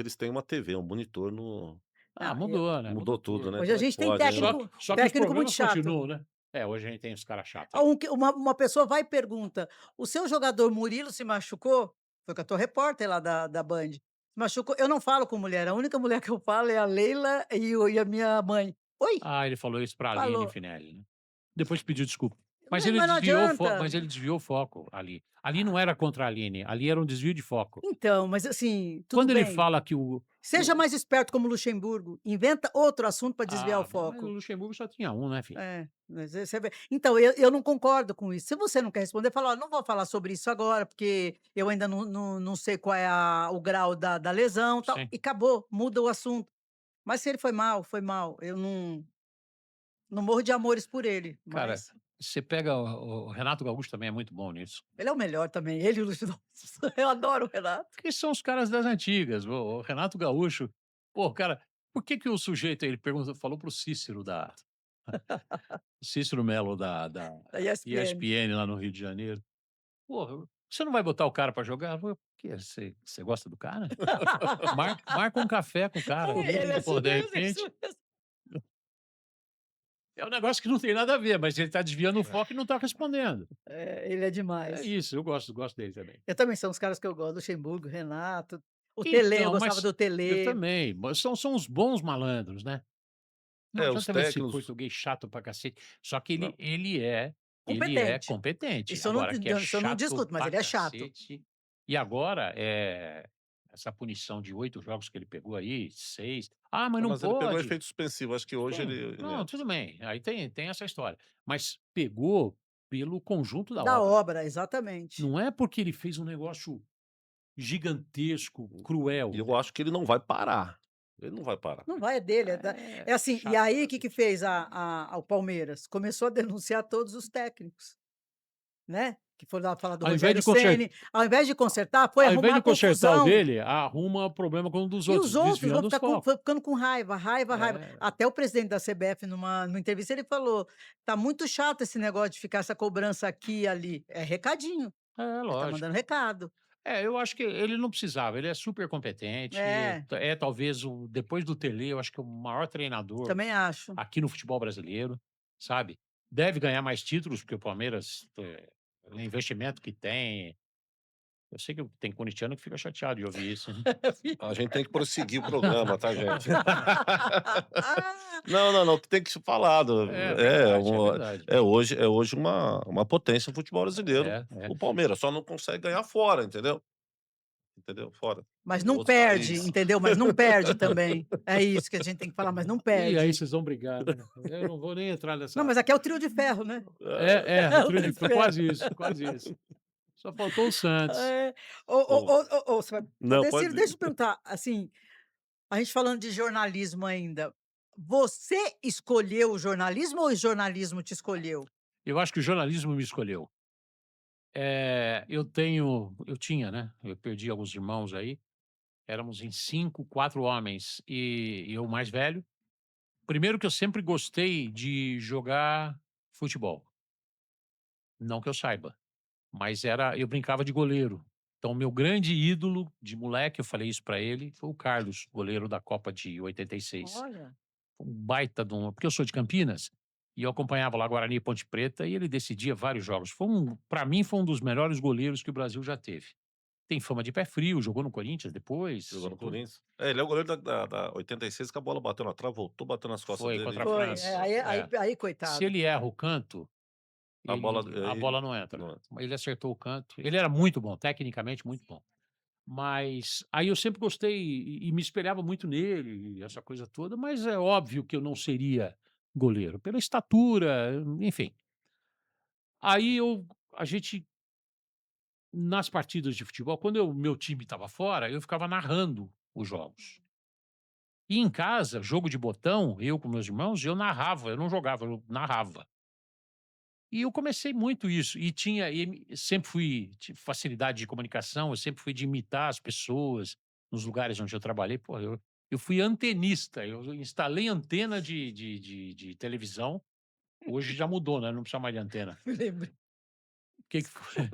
eles têm uma TV, um monitor no Não, Mudou, né, mudou mudou tudo, tudo. né, hoje a como é que gente tem pode, né. Só que os técnico muito problemas chato. continuam, né. Hoje a gente tem os caras chatos Ah, aí. uma pessoa vai e pergunta: "O seu jogador Murilo se machucou?" Foi com a tua repórter lá da Band. "Se machucou", eu não falo com mulher, a única mulher que eu falo é a Leila e a minha mãe. "Oi?" Ele falou isso pra Aline Falou. Finelli, né. Depois pediu desculpa. Mas Mas não mas adianta. ele desviou o foco ali. Ali não era contra a Aline, ali era um desvio de foco. Então, mas assim, tudo Quando ele bem, fala que seja mais esperto como o Luxemburgo, inventa outro assunto para desviar o mas o foco. Luxemburgo só tinha um, né, filho. É, mas aí você vê então, eu não concordo com isso. Se você não quer responder, fala: "Ó, não vou falar sobre isso agora, porque eu ainda não sei qual é o grau da lesão, tal", Sim. e acabou, muda o assunto. Mas se ele foi mal, foi mal. Eu não morro de amores por ele, Cara, mas você pega o Renato Gaúcho também é muito bom nisso. Ele é o melhor também, ele e o Lúcio eu adoro o Renato. Porque são os caras das antigas, o Renato Gaúcho, pô, cara, por que que o sujeito ele perguntou falou para o Cícero Cícero Melo da Da ESPN. ESPN lá no Rio de Janeiro: "Porra, você não vai botar o cara para jogar?" Ele falou: "Por quê? Você gosta do cara? Marca um café com o cara, Ele é assim pô, de mesmo, isso repente." mesmo. É um negócio que não tem nada a ver, mas ele tá desviando o É. foco e não tá respondendo. É, ele é É demais. isso, eu gosto dele também. Eu também, são os caras que eu gosto, Luxemburgo, Renato, o Telê, eu Então, gostava mas do eu Telê. também, mas são os bons malandros, né. Não Os adianta ver esse técnicos. português chato pra cacete, só que Não, ele é Competente. competente, Isso eu não agora di que é isso eu não chato discuto, mas pra ele é chato. cacete, e agora, essa punição de 8 jogos que ele pegou aí, 6, "Ah, mas não, não mas ele pegou pode." efeito suspensivo, acho que hoje Sim, ele não, entra. tudo bem, aí tem essa história, mas pegou pelo conjunto da Da obra, obra, exatamente. não é porque ele fez um negócio gigantesco, E cruel. eu acho que ele não vai parar, ele não vai parar. Não vai, é dele, É é assim, e chato pra aí o que que cacete. fez o Palmeiras? Começou a denunciar todos os técnicos, né, que foram lá falar do Ao invés Rogério de conser Ceni, ao invés de consertar, foi Ao invés arrumar de consertar o confusão. dele, arruma problema com um dos E os outros, outros vão desviando os ficar focos. ficando com raiva, raiva, raiva. É, Até o presidente da CBF numa entrevista ele falou: "Tá muito chato esse negócio de ficar essa cobrança aqui e ali". É recadinho, ele tá mandando lógico. recado. Eu acho que ele não precisava, ele é super competente, É, talvez depois do Tele, eu acho que é o maior treinador também acho. aqui no futebol brasileiro, sabe. Deve ganhar mais títulos, porque o Palmeiras, o investimento que tem, eu sei que tem corintiano que fica chateado de ouvir isso, né. A gente tem que prosseguir o programa, tá, gente? Não, não, não, tem que ser falado. É É, verdade, é verdade. é hoje uma potência o futebol brasileiro. É, é. O Palmeiras só não consegue ganhar fora, entendeu? Entendeu? Fora. Mas Em não outros perde, países. entendeu? Mas não perde também. É isso que a gente tem que falar, mas não E aí perde. vocês vão brigar, né. Eu não vou nem entrar Não, nessa. mas aqui é o trio de ferro, né? O É o trio trio de de ferro. quase isso, quase isso. Só faltou o Santos. É. Ô, Você vai não, Odecílio, pode ir. deixa eu perguntar, assim, a gente falando de jornalismo ainda, você escolheu o jornalismo ou o jornalismo te escolheu? Eu acho que o jornalismo me escolheu. Eu tinha, né, eu perdi alguns irmãos aí, éramos em 5, 4 homens e eu o mais velho. Primeiro que eu sempre gostei de jogar futebol, não que eu saiba, mas eu brincava de goleiro. Então meu grande ídolo de moleque, eu falei isso pra ele, foi o Carlos, goleiro da Copa de 86. Olha. Um baita de um, porque eu sou de Campinas, e eu acompanhava lá Guarani e Ponte Preta, e ele decidia vários jogos. Para mim, foi um dos melhores goleiros que o Brasil já teve. Tem fama de pé frio, jogou no Corinthians depois Jogou e no tudo. Corinthians. É, ele é o goleiro da 86 que a bola bateu na trave, voltou, bateu nas costas Foi dele contra a Foi, e França. É. coitado. Se ele erra o canto, a bola a aí bola não entra. não entra. Ele acertou o canto. Ele era muito bom, tecnicamente muito bom. Mas aí eu sempre gostei e me espelhava muito nele, e essa coisa toda, mas é óbvio que eu não seria goleiro, pela estatura, enfim. Aí a gente, nas partidas de futebol, quando meu time estava fora, eu ficava narrando os jogos. E em casa, jogo de botão, eu com meus irmãos, eu narrava, eu não jogava, eu narrava. E eu comecei muito isso, sempre tive facilidade de comunicação, eu sempre fui de imitar as pessoas nos lugares onde eu trabalhei. Pô, eu fui antenista, eu instalei antena de televisão, hoje já mudou, né? Não precisa mais de antena. Me lembrei. O que que foi?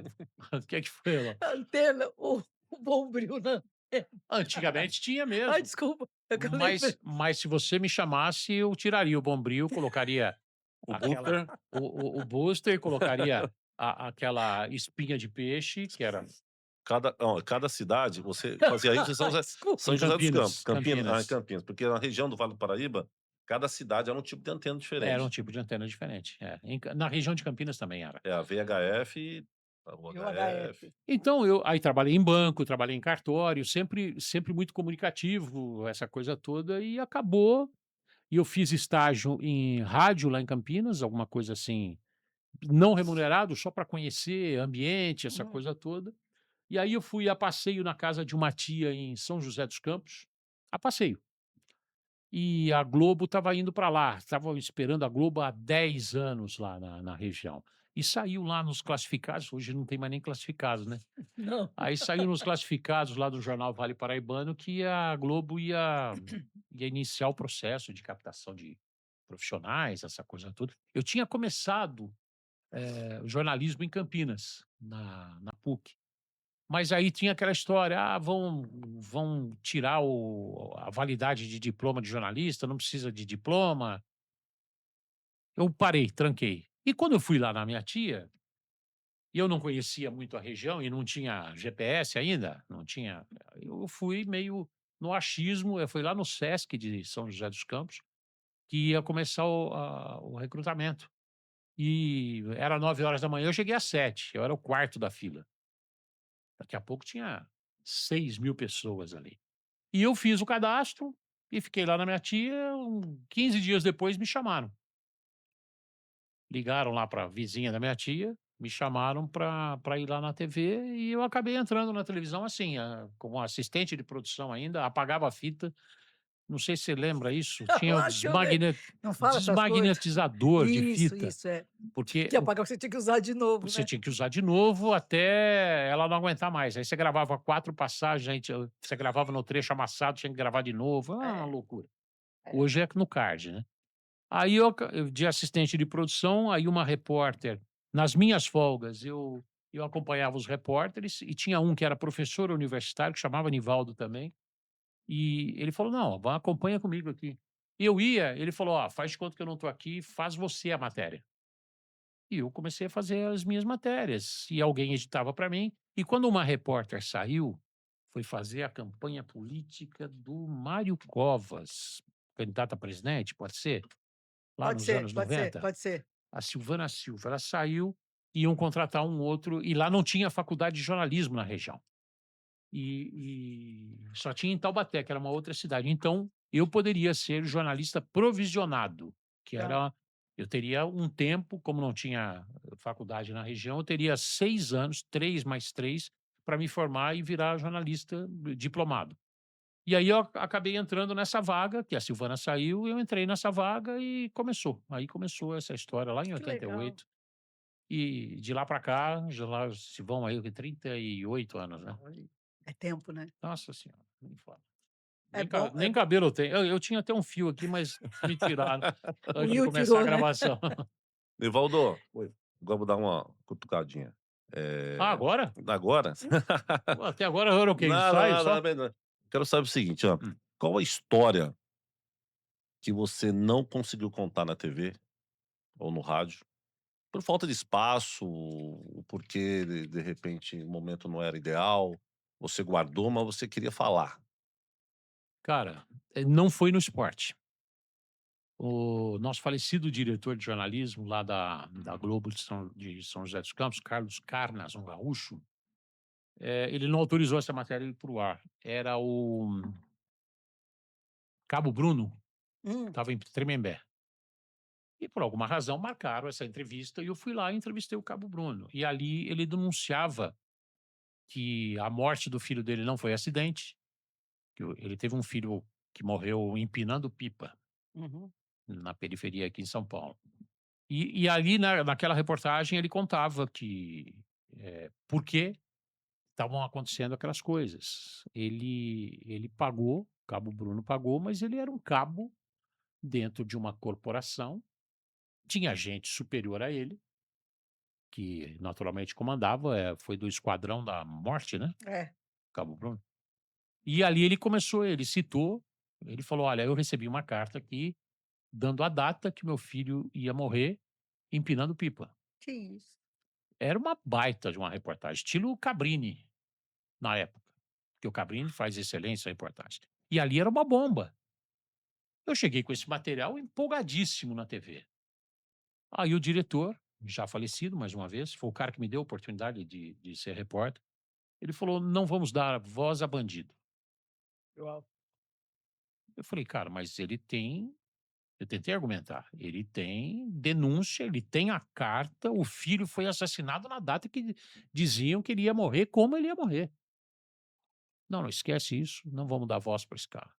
O que que foi, Elô? A antena, o Bombril na antena. Antigamente tinha Ai, mesmo, desculpa, é que eu lembrei. mas se você me chamasse, eu tiraria o bombril, colocaria O aquela booster, o booster, colocaria aquela espinha de peixe, que era cada cidade, você fazia isso em Ai, desculpa. São em José dos Campos, Campinas, Campinas, em Campinas. Campinas, porque na região do Vale do Paraíba, cada cidade era um tipo de antena Era um diferente. tipo de antena diferente, na região de Campinas também era. É a VHF e a E o UHF. HF. Então eu aí trabalhei em banco, trabalhei em cartório, sempre muito comunicativo, essa coisa toda, e acabou, e eu fiz estágio em rádio lá em Campinas, alguma coisa assim, não remunerado, só para conhecer ambiente, essa Hum. coisa toda. E aí eu fui a passeio na casa de uma tia em São José dos Campos, a passeio. e a Globo estava indo para lá, estavam esperando a Globo há 10 anos lá na região. E saiu lá nos classificados, hoje não tem mais nem classificados, né. Não. Aí saiu nos classificados lá do jornal Vale Paraibano que a Globo ia iniciar o processo de captação de profissionais, essa coisa toda. Eu tinha começado, jornalismo em Campinas, na PUC. Mas aí tinha aquela história: "Ah, vão tirar a validade de diploma de jornalista, não precisa de diploma". Eu parei, tranquei. E quando eu fui lá na minha tia, e eu não conhecia muito a região e não tinha GPS ainda, não tinha, eu fui meio no achismo, eu fui lá no Sesc de São José dos Campos, que ia começar o recrutamento. E era 9 horas da manhã, eu cheguei às 7, eu era o quarto da fila. Daqui a pouco tinha 6.000 pessoas ali. E eu fiz o cadastro e fiquei lá na minha tia, 15 dias depois me chamaram. Ligaram lá para a vizinha da minha tia, me chamaram para ir lá na TV e eu acabei entrando na televisão assim, como assistente de produção ainda, apagava a fita. Não sei se você lembra isso, tinha Eu o acho que eu lembro. Não fala essas coisas. desmagnetizador de fita, Isso, é. Tinha porque que apagar, você tinha que usar de novo, você né. tinha que usar de novo até ela não aguentar mais. Aí você gravava 4 passagens, você gravava no trecho amassado, tinha que gravar de novo, uma É, loucura. é. Hoje é no card, né. Aí eu de assistente de produção, aí uma repórter nas minhas folgas, eu acompanhava os repórteres e tinha um que era professor universitário, que chamava Nivaldo também, e ele falou: "Não, vá, acompanha comigo aqui". Eu ia, ele falou: "Ó, faz de conta que eu não estou aqui, faz você a matéria". E eu comecei a fazer as minhas matérias, e alguém editava para mim. E quando uma repórter saiu, foi fazer a campanha política do Mário Covas, candidato a presidente, pode ser? Lá Pode nos ser, anos pode ser, 90, pode ser. a Silvana Silva, ela saiu, iam contratar um outro, e lá não tinha faculdade de jornalismo na região. E só tinha em Taubaté, que era uma outra cidade. Então, eu poderia ser jornalista provisionado, que Tá. era, eu teria um tempo, como não tinha faculdade na região, eu teria 6 anos, 3 mais 3, para me formar e virar jornalista diplomado. E aí eu acabei entrando nessa vaga, que a Silvana saiu, eu entrei nessa vaga e começou. Aí começou essa história lá em Que legal. 88, e de lá para cá, já lá se vão aí o quê? 38 anos, né. Olha, é tempo, né. Nossa senhora, nem fala. É bom, Nem cabelo eu tenho. Eu tinha até um fio aqui, mas me tiraram o antes de Will começar a tirou, né. gravação. Nivaldo, Oi. vamos dar uma cutucadinha. Ah, agora? Agora? Pô, até agora eu era o quê? Nada, Ensaio nada, só? nada. Quero saber o seguinte, ó. Hum. Qual a história que você não conseguiu contar na TV ou no rádio, por falta de espaço, o porquê de repente o momento não era ideal, você guardou, mas você queria falar? Cara, não foi no esporte. O nosso falecido diretor de jornalismo lá da Globo de São José dos Campos, Carlos Carnas, um gaúcho, ele não autorizou essa matéria ir para o ar. Era o Cabo Bruno, Hum. estava em Tremembé. E por alguma razão marcaram essa entrevista e eu fui lá e entrevistei o Cabo Bruno. E ali ele denunciava que a morte do filho dele não foi acidente, que ele teve um filho que morreu empinando pipa Uhum. na periferia aqui em São Paulo. E ali naquela reportagem ele contava que, por que estavam acontecendo aquelas coisas. Ele pagou, Cabo Bruno pagou, mas ele era um cabo dentro de uma corporação, tinha gente superior a ele, que naturalmente comandava, foi do Esquadrão da Morte, né, É. Cabo Bruno. E ali ele citou, ele falou: "Olha, eu recebi uma carta aqui dando a data que meu filho ia morrer empinando pipa". Que isso. Era uma baita de uma reportagem, estilo Cabrini, na época, porque o Cabrini faz excelência reportagem. E ali era uma bomba. Eu cheguei com esse material empolgadíssimo na TV. Aí o diretor, já falecido mais uma vez, foi o cara que me deu a oportunidade de ser repórter, ele falou: "Não vamos dar voz a bandido". Uau. Eu falei: "Cara, mas ele tem". Eu tentei argumentar. Ele tem denúncia, ele tem a carta, o filho foi assassinado na data que diziam que ele ia morrer, como ele ia morrer. Não, não esquece isso, não vamos dar voz para esse cara.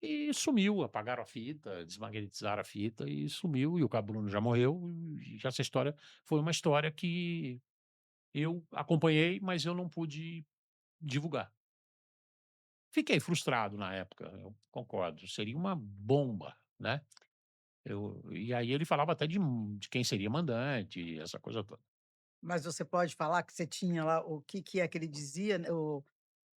e sumiu, apagaram a fita, desmagnetizaram a fita e sumiu, e o Cabo Bruno já morreu, e essa história foi uma história que eu acompanhei, mas eu não pude divulgar. Fiquei frustrado na época, eu concordo, seria uma bomba, né. E aí ele falava até de quem seria mandante, essa coisa toda. Mas você pode falar que você tinha lá o que é que ele dizia, né, o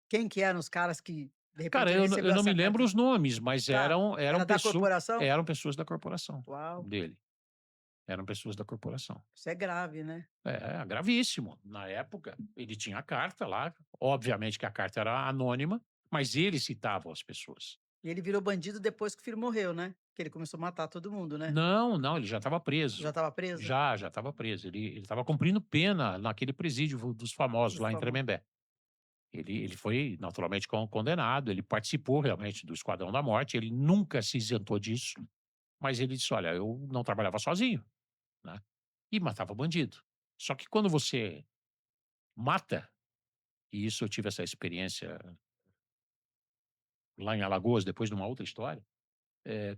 quem que eram os caras que, de Cara, repente, ele eu recebeu não me essa lembro carta? os nomes, mas Tá, era da corporação? eram pessoas da corporação Uau, dele, eram pessoas da corporação. isso é grave, né. É, gravíssimo. Na época, ele tinha a carta lá, obviamente que a carta era anônima, mas ele citava as pessoas. E ele virou bandido depois que o filho morreu, né, que ele começou a matar todo mundo, né. Não, não, ele já estava Já preso. estava preso? Já estava preso. Ele estava cumprindo pena naquele presídio dos famosos Dos lá em famo Tremembé. Ele foi naturalmente condenado, ele participou realmente do Esquadrão da Morte, ele nunca se isentou disso, mas ele disse: "Olha, eu não trabalhava sozinho", né, e matava bandido. Só que quando você mata, e isso eu tive essa experiência lá em Alagoas, depois de uma outra história,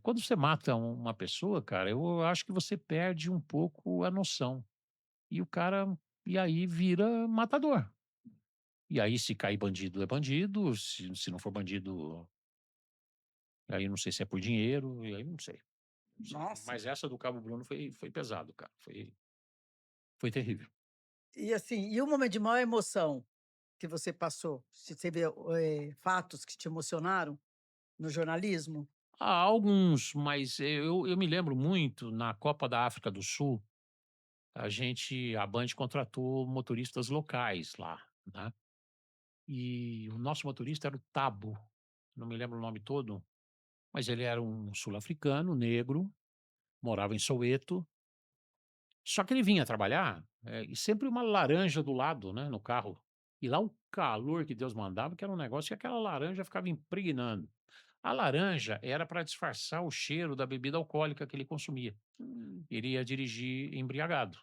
quando você mata uma pessoa, cara, eu acho que você perde um pouco a noção. E o cara e aí vira matador. E aí se cair bandido é bandido, se não for bandido, aí não sei se é por dinheiro, e aí não sei, não sei. Nossa. Mas essa do Cabo Bruno foi pesado, cara, foi terrível. E assim, e o momento de maior emoção que você passou? Se você vê, fatos que te emocionaram no jornalismo? Há alguns, mas eu me lembro muito na Copa da África do Sul, a Band contratou motoristas locais lá, né, e o nosso motorista era o Tabo, não me lembro o nome todo, mas ele era um sul-africano, negro, morava em Soweto. Só que ele vinha trabalhar, e sempre uma laranja do lado, né, no carro. E lá o calor que Deus mandava, que era um negócio que aquela laranja ficava impregnando. A laranja era para disfarçar o cheiro da bebida alcoólica que ele consumia. Ele ia dirigir embriagado.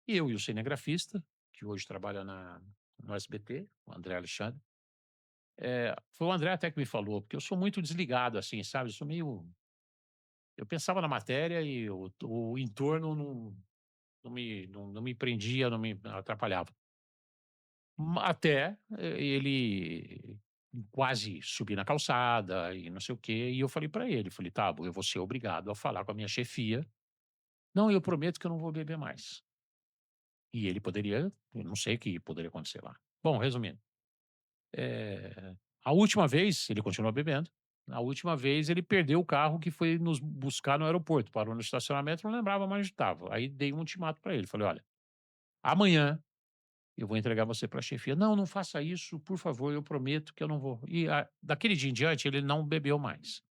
E eu e o cinegrafista, que hoje trabalha no SBT, o André Alexandre, foi o André até que me falou, porque eu sou muito desligado, assim, sabe? Eu sou meio. Eu pensava na matéria e o entorno não me prendia, não me atrapalhava. Até, ele quase subir na calçada e não sei o quê, e eu falei pra ele, falei: "Tá, eu vou ser obrigado a falar com a minha chefia. Não, eu prometo que eu não vou beber mais". E ele poderia eu não sei o que poderia acontecer lá. Bom, resumindo, a última vez ele continuou bebendo, a última vez ele perdeu o carro que foi nos buscar no aeroporto, parou no estacionamento, não lembrava mais onde estava. Aí dei um ultimato pra ele, falei: "Olha, amanhã eu vou entregar você para a chefia". "Não, não faça isso, por favor, eu prometo que eu não vou". E daquele dia em diante ele não bebeu mais.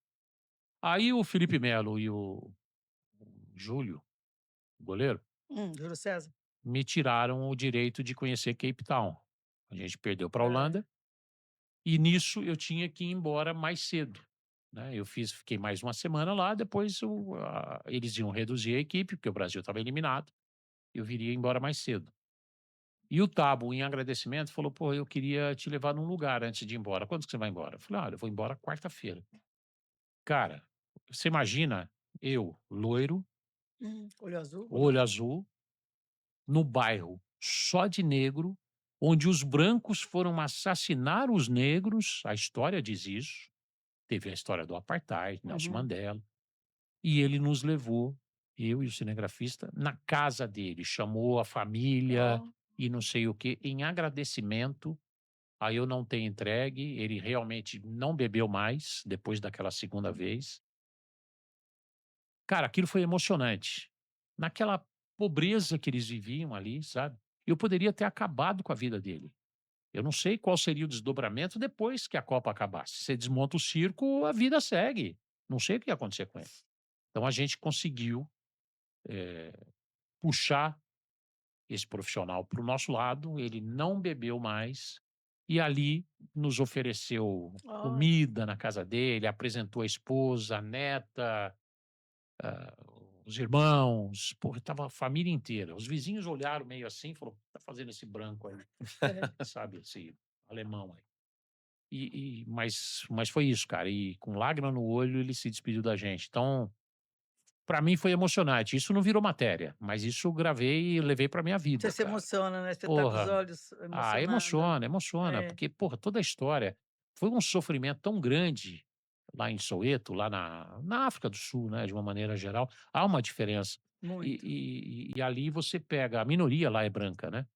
Aí o Felipe Melo e o Júlio, o goleiro, Júlio César? me tiraram o direito de conhecer Cape Town. A gente perdeu para a É. Holanda, e nisso eu tinha que ir embora mais cedo, né. Fiquei mais uma semana lá, depois eles iam reduzir a equipe, porque o Brasil estava eliminado, eu viria embora mais cedo. E o Tabo, em agradecimento, falou: "Pô, eu queria te levar num lugar antes de ir embora. Quando que você vai embora?" Eu falei: "Olha, eu vou embora quarta-feira". Cara, você imagina eu, loiro, Olho azul? olho azul, no bairro só de negro, onde os brancos foram assassinar os negros, a história diz isso. Teve a história do apartheid, Nelson Uhum. Mandela, e ele nos levou, eu e o cinegrafista, na casa dele, chamou a família Ó. e não sei o quê, em agradecimento. Aí eu não ter entregue, ele realmente não bebeu mais depois daquela segunda vez. Cara, aquilo foi emocionante. Naquela pobreza que eles viviam ali, sabe, eu poderia ter acabado com a vida dele. Eu não sei qual seria o desdobramento depois que a Copa acabasse. Você desmonta o circo, a vida segue. Não sei o que ia acontecer com ele. Então a gente conseguiu, eh, puxar esse profissional para o nosso lado, ele não bebeu mais, e ali nos ofereceu Olha. comida na casa dele, apresentou a esposa, a neta, os irmãos, porra, estava a família inteira. Os vizinhos olharam meio assim e falou: "O que tá fazendo esse branco aí?", É. sabe, esse alemão aí. Mas foi isso, cara. E com lágrima no olho ele se despediu da gente. Então, para mim foi emocionante. Isso não virou matéria, mas isso eu gravei e levei para minha Você vida, se cara. emociona, né, você tá com os Porra. olhos Ah, emocionados. emociona, emociona, É, porque, porra, toda a história foi um sofrimento tão grande lá em Soweto, lá na África do Sul, né, de uma maneira geral, há uma diferença. muito. E ali você pega, a minoria lá é branca, né?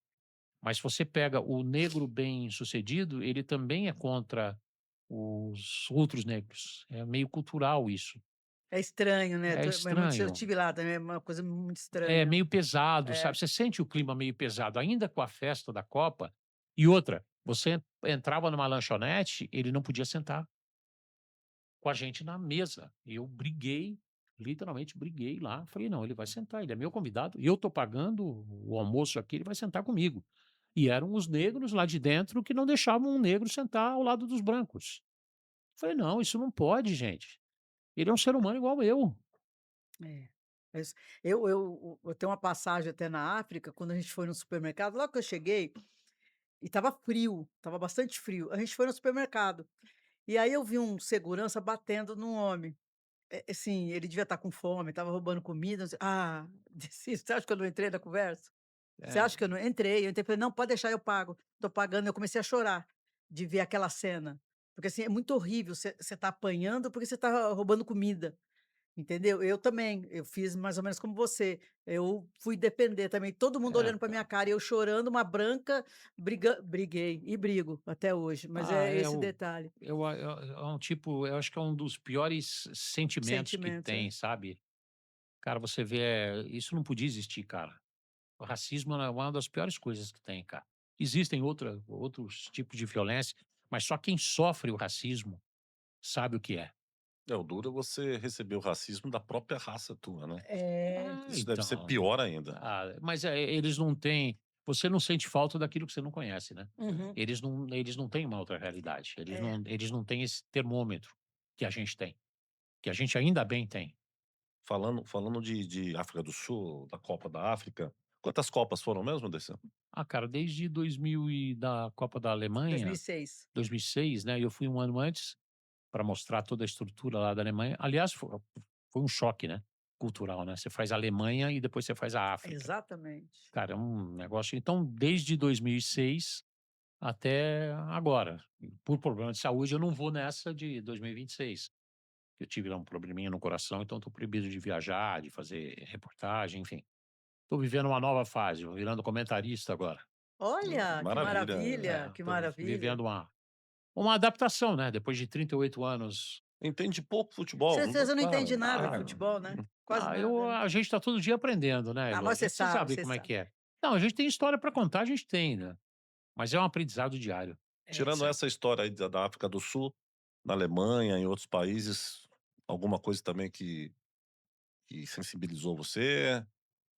Mas se você pega o negro bem-sucedido, ele também é contra os outros negros. É meio cultural isso. É estranho, né, É é muito, eu estranho, estive lá também, é uma coisa muito é estranha. meio pesado, É, sabe? Você sente o clima meio pesado, ainda com a festa da Copa. E outra, você entrava numa lanchonete, ele não podia sentar com a gente na mesa. E eu briguei, literalmente briguei lá. Falei, não, ele vai sentar, ele é meu convidado, eu tô pagando o almoço aqui, ele vai sentar comigo. E eram os negros lá de dentro que não deixavam um negro sentar ao lado dos brancos. Falei, não, isso não pode, gente. Ele é um ser humano igual eu. é. Mas eu tenho uma passagem até na África, quando a gente foi no supermercado, logo que eu cheguei, e estava frio, estava bastante frio, a gente foi no supermercado, e aí eu vi um segurança batendo num homem. Assim, ele devia estar com fome, estava roubando comida, não sei, desci, você acha que eu não entrei na conversa? Você É, acha que eu entrei, falei: "Não, pode deixar, eu pago, tô pagando", eu comecei a chorar, de ver aquela cena, porque, assim, é muito horrível, você tá apanhando, porque você tá roubando comida, entendeu? Eu também, eu fiz mais ou menos como você, eu fui defender também, todo mundo é, olhando pra minha cara. cara e eu chorando, uma branca, briguei e brigo até hoje, mas Ah, é esse detalhe, é um tipo, eu acho que é um dos piores sentimentos que sentimento, tem, é. sabe? Cara, você vê, isso não podia existir, cara. O racismo é uma das piores coisas que tem, cara. Existem outros tipos de violência, mas só quem sofre o racismo sabe o que é. É, o duro é você receber o racismo da própria raça tua, né. É, Ah, Isso deve ser então. pior ainda. Mas eles não têm. Você não sente falta daquilo que você não conhece, né? uhum, Eles não têm uma outra realidade. é. Eles não têm esse termômetro que a gente tem, que a gente ainda bem tem. Falando de África do Sul, da Copa da África, quantas copas foram mesmo desse? Ah, cara, desde 2000 e da Copa da Alemanha, 2006. 2006, né? Eu fui um ano antes para mostrar toda a estrutura lá da Alemanha. Aliás, foi um choque, né? Cultural, né? Você faz a Alemanha e depois você faz a África. Exatamente. Cara, é um negócio. Então, desde 2006 até agora, por problema de saúde, eu não vou nessa de 2026. Eu tive lá um probleminha no coração, então estou proibido de viajar, de fazer reportagem, enfim. Estou vivendo uma nova fase, vou virando comentarista agora. Olha, que Maravilha, maravilha, que Estou maravilha. vivendo uma adaptação, né? Depois de 38 anos. entende pouco futebol, Você não entende nada de cara, futebol, né? Quase nada, né? A gente está todo dia aprendendo, né, Elô? A Mas você gente você sabe, sabe você como é sabe. que é. Não, a gente tem história para contar, a gente tem, né? Mas é um aprendizado diário. É. tirando essa história aí da África do Sul, na Alemanha, em outros países, alguma coisa também que sensibilizou você?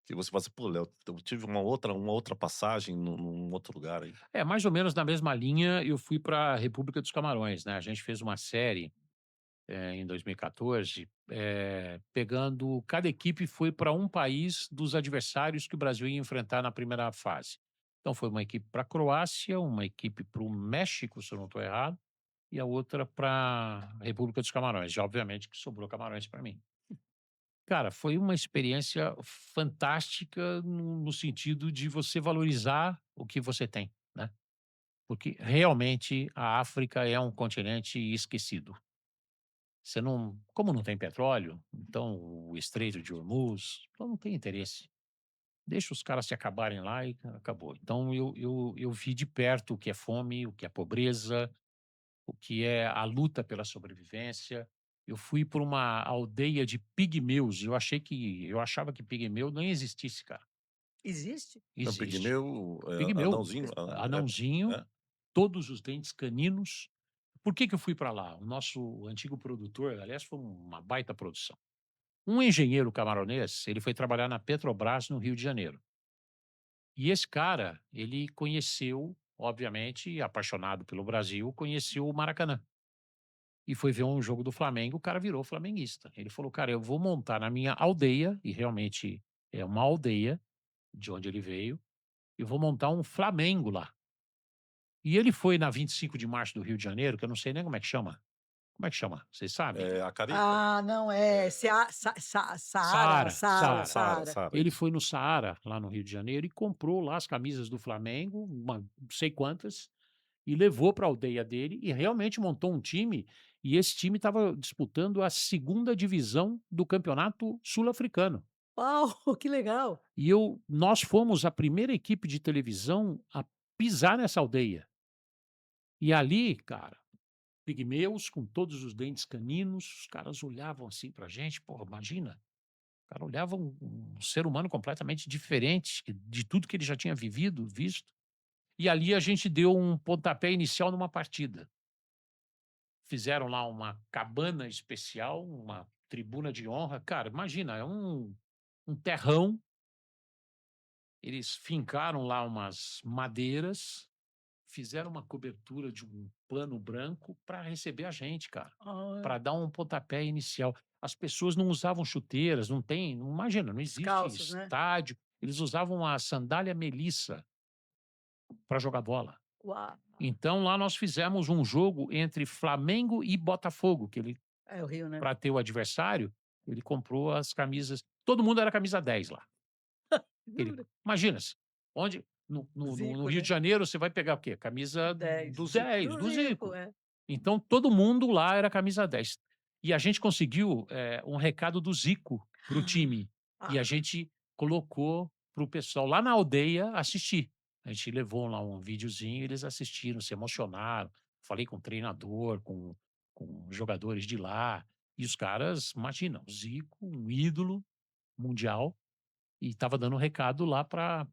Que você fala assim: "Pô, Léo, eu tive uma outra passagem num outro lugar aí". É, mais ou menos na mesma linha, eu fui para a República dos Camarões, né? A gente fez uma série em 2014, pegando cada equipe foi para um país dos adversários que o Brasil ia enfrentar na primeira fase. Então foi uma equipe para a Croácia, uma equipe para o México, se eu não estou errado, e a outra para a República dos Camarões. E obviamente que sobrou Camarões para mim. Cara, foi uma experiência fantástica no sentido de você valorizar o que você tem, né? Porque realmente a África é um continente esquecido. Você não, como não tem petróleo, então o Estreito de Hormuz, então não tem interesse. Deixa os caras se acabarem lá e acabou. Então eu vi de perto o que é fome, o que é pobreza, o que é a luta pela sobrevivência. Eu fui por uma aldeia de pigmeus, eu achava que pigmeu não existisse, cara. Existe? É um Existe. pigmeu, Pigmeu, anãozinho, anãozinho, é. todos os dentes caninos. Por que que eu fui para lá? O nosso antigo produtor, aliás, foi uma baita produção. Um engenheiro camaronês, ele foi trabalhar na Petrobras no Rio de Janeiro. E esse cara, ele conheceu, obviamente, apaixonado pelo Brasil, conheceu o Maracanã. E foi ver um jogo do Flamengo, o cara virou flamenguista. Ele falou: "Cara, eu vou montar na minha aldeia", e realmente é uma aldeia de onde ele veio, "eu vou montar um Flamengo lá". E ele foi na 25 de março do Rio de Janeiro, que eu não sei nem como é que chama. Como é que chama? Vocês sabem? A Carita? Ah, não, é É, Saara, Saara, Saara, Saara. Saara. Ele Isso. foi no Saara, lá no Rio de Janeiro, e comprou lá as camisas do Flamengo, não sei quantas, e levou para a aldeia dele e realmente montou um time. E esse time estava disputando a segunda divisão do campeonato sul-africano. Uau, que legal. Nós fomos a primeira equipe de televisão a pisar nessa aldeia. E ali, cara, pigmeus com todos os dentes caninos, os caras olhavam assim pra gente, porra, imagina, o cara olhava um ser humano completamente diferente de tudo que ele já tinha vivido, visto. E ali a gente deu um pontapé inicial numa partida. Fizeram lá uma cabana especial, uma tribuna de honra. Cara, imagina, é um terrão. Eles fincaram lá umas madeiras, fizeram uma cobertura de um pano branco para receber a gente, cara, Ah, para dar um pontapé inicial. As pessoas não usavam chuteiras, não imagina, não existe descalços, né? estádio. Eles usavam a sandália melissa para jogar bola. Uau. Então lá nós fizemos um jogo entre Flamengo e Botafogo, que ele, É o Rio, né? para ter o adversário, ele comprou as camisas. Todo mundo era camisa 10 lá. Ele, Jura? imagina, onde no Zico, Rio de né? Janeiro você vai pegar o quê? Camisa 10. do 10, Do do Zico, Zico. é. Então todo mundo lá era camisa 10. E a gente conseguiu um recado do Zico para o time. E a Ah, gente colocou para o pessoal lá na aldeia assistir. A gente levou lá um videozinho, eles assistiram, se emocionaram. Falei com o treinador, com os jogadores de lá. E os caras, imagina, o Zico, um ídolo mundial, e estava dando um recado lá para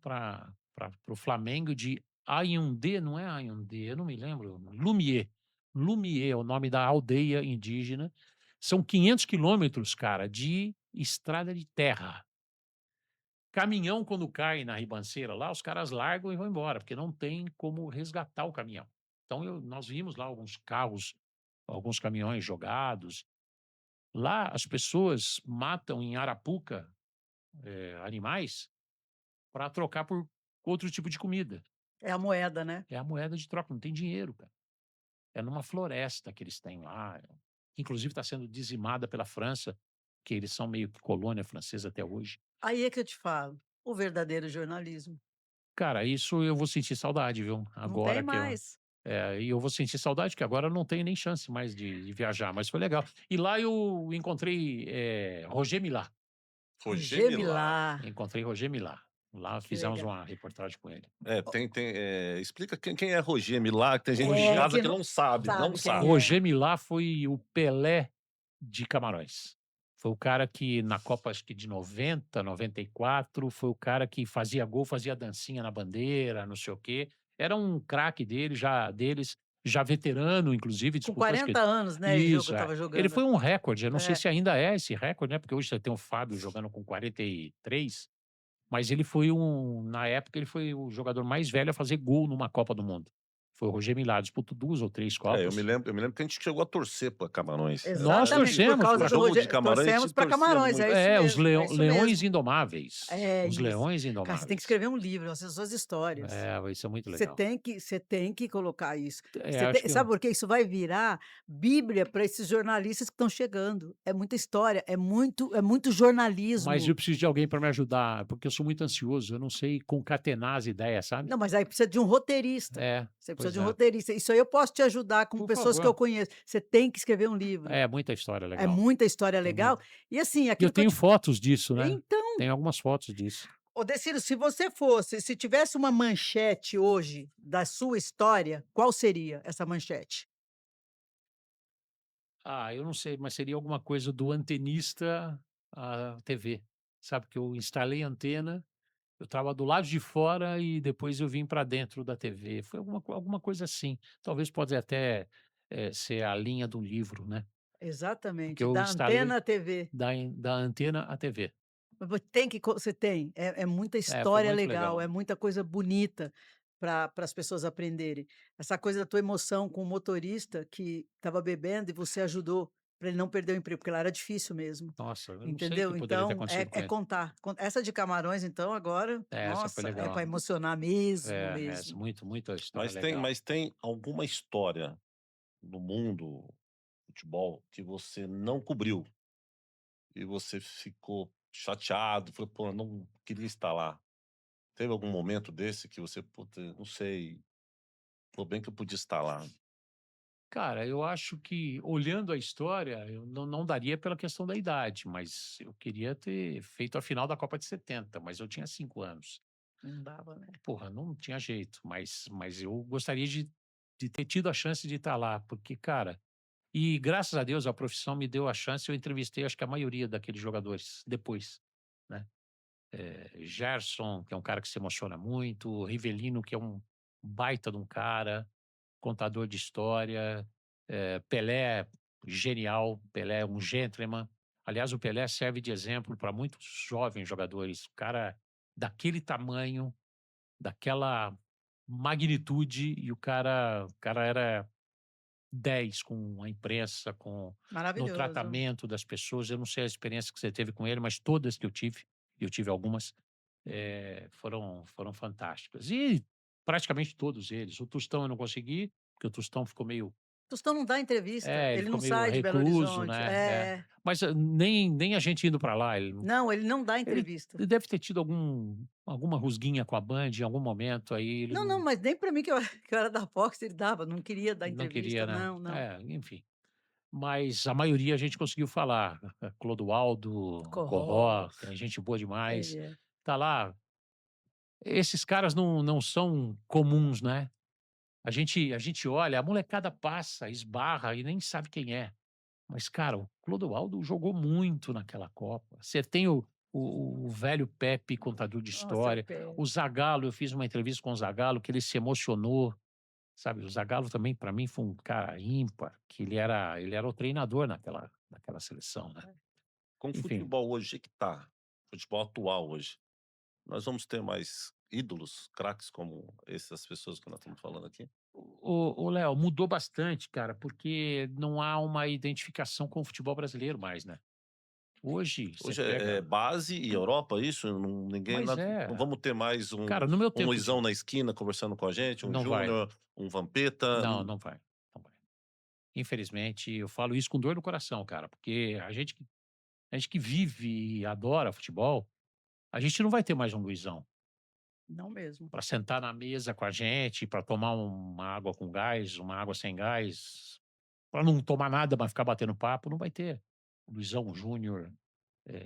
o Flamengo de Ayundê, não é Ayundê, eu não me lembro, Lumier. Lumier é o nome da aldeia indígena. São 500 quilômetros, cara, de estrada de terra. Caminhão, quando cai na ribanceira lá, os caras largam e vão embora, porque não tem como resgatar o caminhão. Então, nós vimos lá alguns carros, alguns caminhões jogados. Lá, as pessoas matam em Arapuca animais para trocar por outro tipo de comida. é a moeda, né? É a moeda de troca, não tem dinheiro, cara. É numa floresta que eles têm lá, que inclusive está sendo dizimada pela França, que eles são meio que colônia francesa até hoje. Aí é que eu te falo, o verdadeiro jornalismo. Cara, isso eu vou sentir saudade, viu? Não tem Agora que eu. mais. E eu vou sentir saudade, que agora eu não tenho nem chance mais de viajar, mas foi legal. E lá eu encontrei Roger Milá. Roger Roger Milá. Milá, Encontrei Roger Milá. Lá que fizemos legal. uma reportagem com ele. Explica quem é Roger Milá, que tem gente em É, casa que que não não sabe, não sabe quem sabe. é. Roger Milá foi o Pelé de Camarões. Foi o cara que na Copa acho que de 90, 94, foi o cara que fazia gol, fazia dancinha na bandeira, não sei o quê. Era um craque deles, já veterano, inclusive, Com disputou acho 40 que anos, né, esse jogo que isso, eu é. estava Ele jogando. foi um recorde, eu não sei É. se ainda é esse recorde, né, porque hoje você tem o Fábio jogando com 43, mas ele foi na época ele foi o jogador mais velho a fazer gol numa Copa do Mundo. Foi o Roger Milá, disputou 2 ou 3 Eu me Copas. lembro que a gente chegou a torcer pra Camarões. Nós Exatamente, por torcemos causa pra do Jogo de Roger Camarões, a gente torcemos para torcia Camarões, muito. é isso os mesmo, é isso Leões mesmo. Indomáveis. É Os isso. Leões Cara, você tem que Indomáveis. escrever um livro, essas suas histórias. Isso é muito Você legal. tem que você tem que colocar isso. Acho que Sabe por quê? Isso vai virar bíblia para esses jornalistas que estão chegando. É muita história, é muito mas jornalismo. eu preciso de alguém para me ajudar, porque eu sou muito ansioso, eu não sei concatenar as ideias, sabe? Não, mas aí precisa de um roteirista. Você precisa Pois de um é. roteirista. Isso aí eu posso te ajudar com Por pessoas que eu favor. conheço. Você tem que escrever um livro. É muita história É legal. muita história Tem legal. muito. E assim, E eu aquilo que eu tenho te fotos disso, né? então, Tenho algumas fotos disso. Odecílio, se tivesse uma manchete hoje da sua história, qual seria essa manchete? Eu não sei, mas seria alguma coisa do antenista à TV, sabe, que eu instalei a antena, eu estava do lado de fora e depois eu vim para dentro da TV, foi alguma coisa assim. Talvez pode até, ser a linha do livro, né, porque Exatamente, eu da instalei antena à TV. da antena à TV. Tem que você tem, é muita Foi história muito legal, legal. é muita coisa bonita para as pessoas aprenderem. Essa coisa da tua emoção com o motorista que estava bebendo e você ajudou, para ele não perder o emprego, porque lá era difícil mesmo, Nossa, eu não sei o que entendeu? poderia ter Então acontecido com é ele. contar. Essa de Camarões então agora, É, essa foi nossa, é para legal. emocionar mesmo, É, essa, mesmo. muita história Mas tem, legal. mas tem alguma história no mundo futebol que você não cobriu e você ficou chateado, falou, pô, não queria estar lá. Teve algum momento desse que você, puta, não sei, pô, bem que eu podia estar lá. Cara, eu acho que olhando a história, eu não daria pela questão da idade, mas eu queria ter feito a final da Copa de 70, mas eu tinha 5 anos. Não dava, né. Porra, não tinha jeito, mas eu gostaria de ter tido a chance de estar lá, porque, cara, e graças a Deus a profissão me deu a chance, eu entrevistei acho que a maioria daqueles jogadores depois, né? Gerson, que é um cara que se emociona muito, Rivelino, que é um baita de um cara, contador de história, Pelé, genial, Pelé, um gentleman. Aliás, o Pelé serve de exemplo para muitos jovens jogadores. O cara daquele tamanho, daquela magnitude, e o cara era 10 com a imprensa, no Maravilhoso. tratamento das pessoas. Eu não sei a experiência que você teve com ele, mas todas que eu tive algumas, foram fantásticas. E praticamente todos eles. O Tostão eu não consegui, porque o Tostão ficou meio Tostão não dá entrevista, ele ele ficou não meio sai de Belo recluso, Horizonte. né, É. Mas, nem a gente indo para lá, Não, ele não dá ele entrevista. deve ter tido alguma rusguinha com a Band em algum momento, aí ele Não, não, mas nem para mim que eu que eu era da Fox ele dava, não queria dar não entrevista, queria, né. não, não. Enfim. Mas a maioria a gente conseguiu falar. Clodoaldo, Corro Corró, que é gente boa demais, ele é. tá lá. Esses caras não são comuns, né. A gente olha, a molecada passa, esbarra e nem sabe quem é. Mas, cara, o Clodoaldo jogou muito naquela Copa. Você tem o velho Pepe, contador de Nossa, história, Pepe. o Zagallo, eu fiz uma entrevista com o Zagallo que ele se emocionou, sabe. O Zagallo também para mim foi um cara ímpar, que ele era o treinador naquela seleção, né. Com o Enfim, futebol hoje que tá, futebol atual hoje, nós vamos ter mais ídolos, craques como essas pessoas que nós estamos falando aqui? o Léo, mudou bastante, cara, porque não há uma identificação com o futebol brasileiro mais, né. Hoje você Hoje é pega base e Europa, isso? Não, ninguém, mas não vamos ter mais cara, no meu um tempo Luizão de na esquina conversando com a gente, um não vai, Júnior, um Vampeta. não, não vai, não vai. Infelizmente, eu falo isso com dor no coração, cara, porque a gente que vive e adora futebol, a gente não vai ter mais um Luizão Não mesmo. para sentar na mesa com a gente, para tomar uma água com gás, uma água sem gás, para não tomar nada, mas ficar batendo papo, não vai ter. O Luizão Júnior,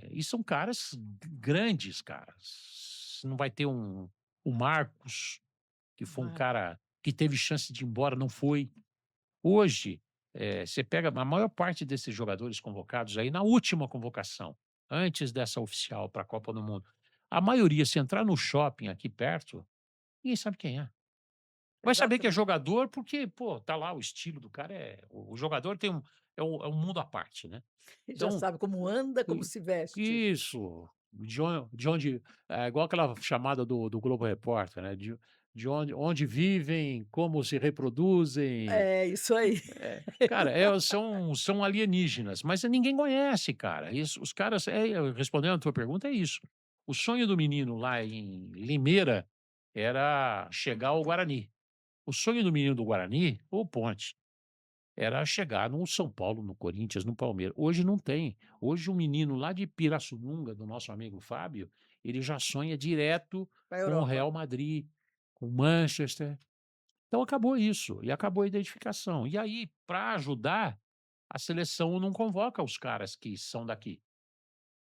e são caras grandes, caras. Não vai ter o Marcos, que foi um Vai. cara que teve chance de ir embora, não foi. Hoje, você pega a maior parte desses jogadores convocados aí na última convocação, antes dessa oficial para a Copa do Mundo, a maioria, se entrar no shopping aqui perto, ninguém sabe quem é. Vai saber que é Exatamente. jogador porque, pô, tá lá o estilo do cara, o jogador tem é um mundo à parte, né. Já Então, sabe como anda, como i se veste. isso, de onde é igual aquela chamada do Globo Repórter, né, de onde vivem, como se reproduzem. É, isso aí. Cara, são alienígenas, mas ninguém conhece, cara. Isso, os caras, respondendo a tua pergunta, é isso. O sonho do menino lá em Limeira era chegar ao Guarani. O sonho do menino do Guarani, ou Ponte, era chegar no São Paulo, no Corinthians, no Palmeiras. Hoje não tem. Hoje o menino lá de Pirassununga, do nosso amigo Fábio, ele já sonha direto Pra com o Europa. Real Madrid, com o Manchester. Então acabou isso, e acabou a identificação. E aí, para ajudar, a seleção não convoca os caras que são daqui,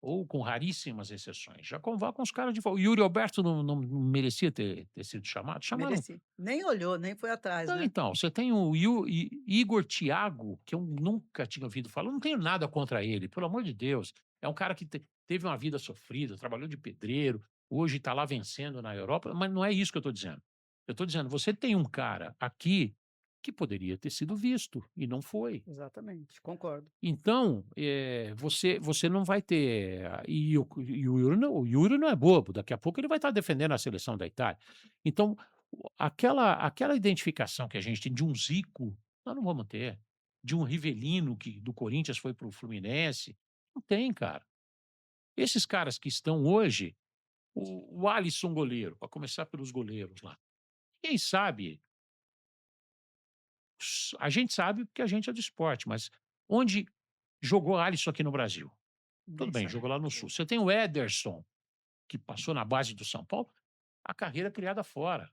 ou com raríssimas exceções, já convoca os caras de fora. O Yuri Alberto não merecia ter sido chamado? Chamaram. Mereci. Nem olhou, nem foi atrás, Não, né. então, você tem o Igor Thiago, que eu nunca tinha ouvido falar, eu não tenho nada contra ele, pelo amor de Deus. É um cara que teve uma vida sofrida, trabalhou de pedreiro, hoje está lá vencendo na Europa, mas não é isso que eu estou dizendo. Eu estou dizendo, você tem um cara aqui que poderia ter sido visto e não foi. Exatamente, concordo. Então, você não vai ter. E o Yuri não é bobo, daqui a pouco ele vai estar defendendo a seleção da Itália. Então, aquela identificação que a gente tem de um Zico, nós não vamos ter. de um Rivelino que do Corinthians foi para o Fluminense. Não tem, cara. Esses caras que estão hoje, o Alisson goleiro, para começar pelos goleiros lá. Quem sabe, a gente sabe porque a gente é do esporte, mas onde jogou Alisson aqui no Brasil? Tudo Ninguém bem, sabe. jogou lá no Sul. Você tem o Ederson, que passou na base do São Paulo, a carreira criada fora.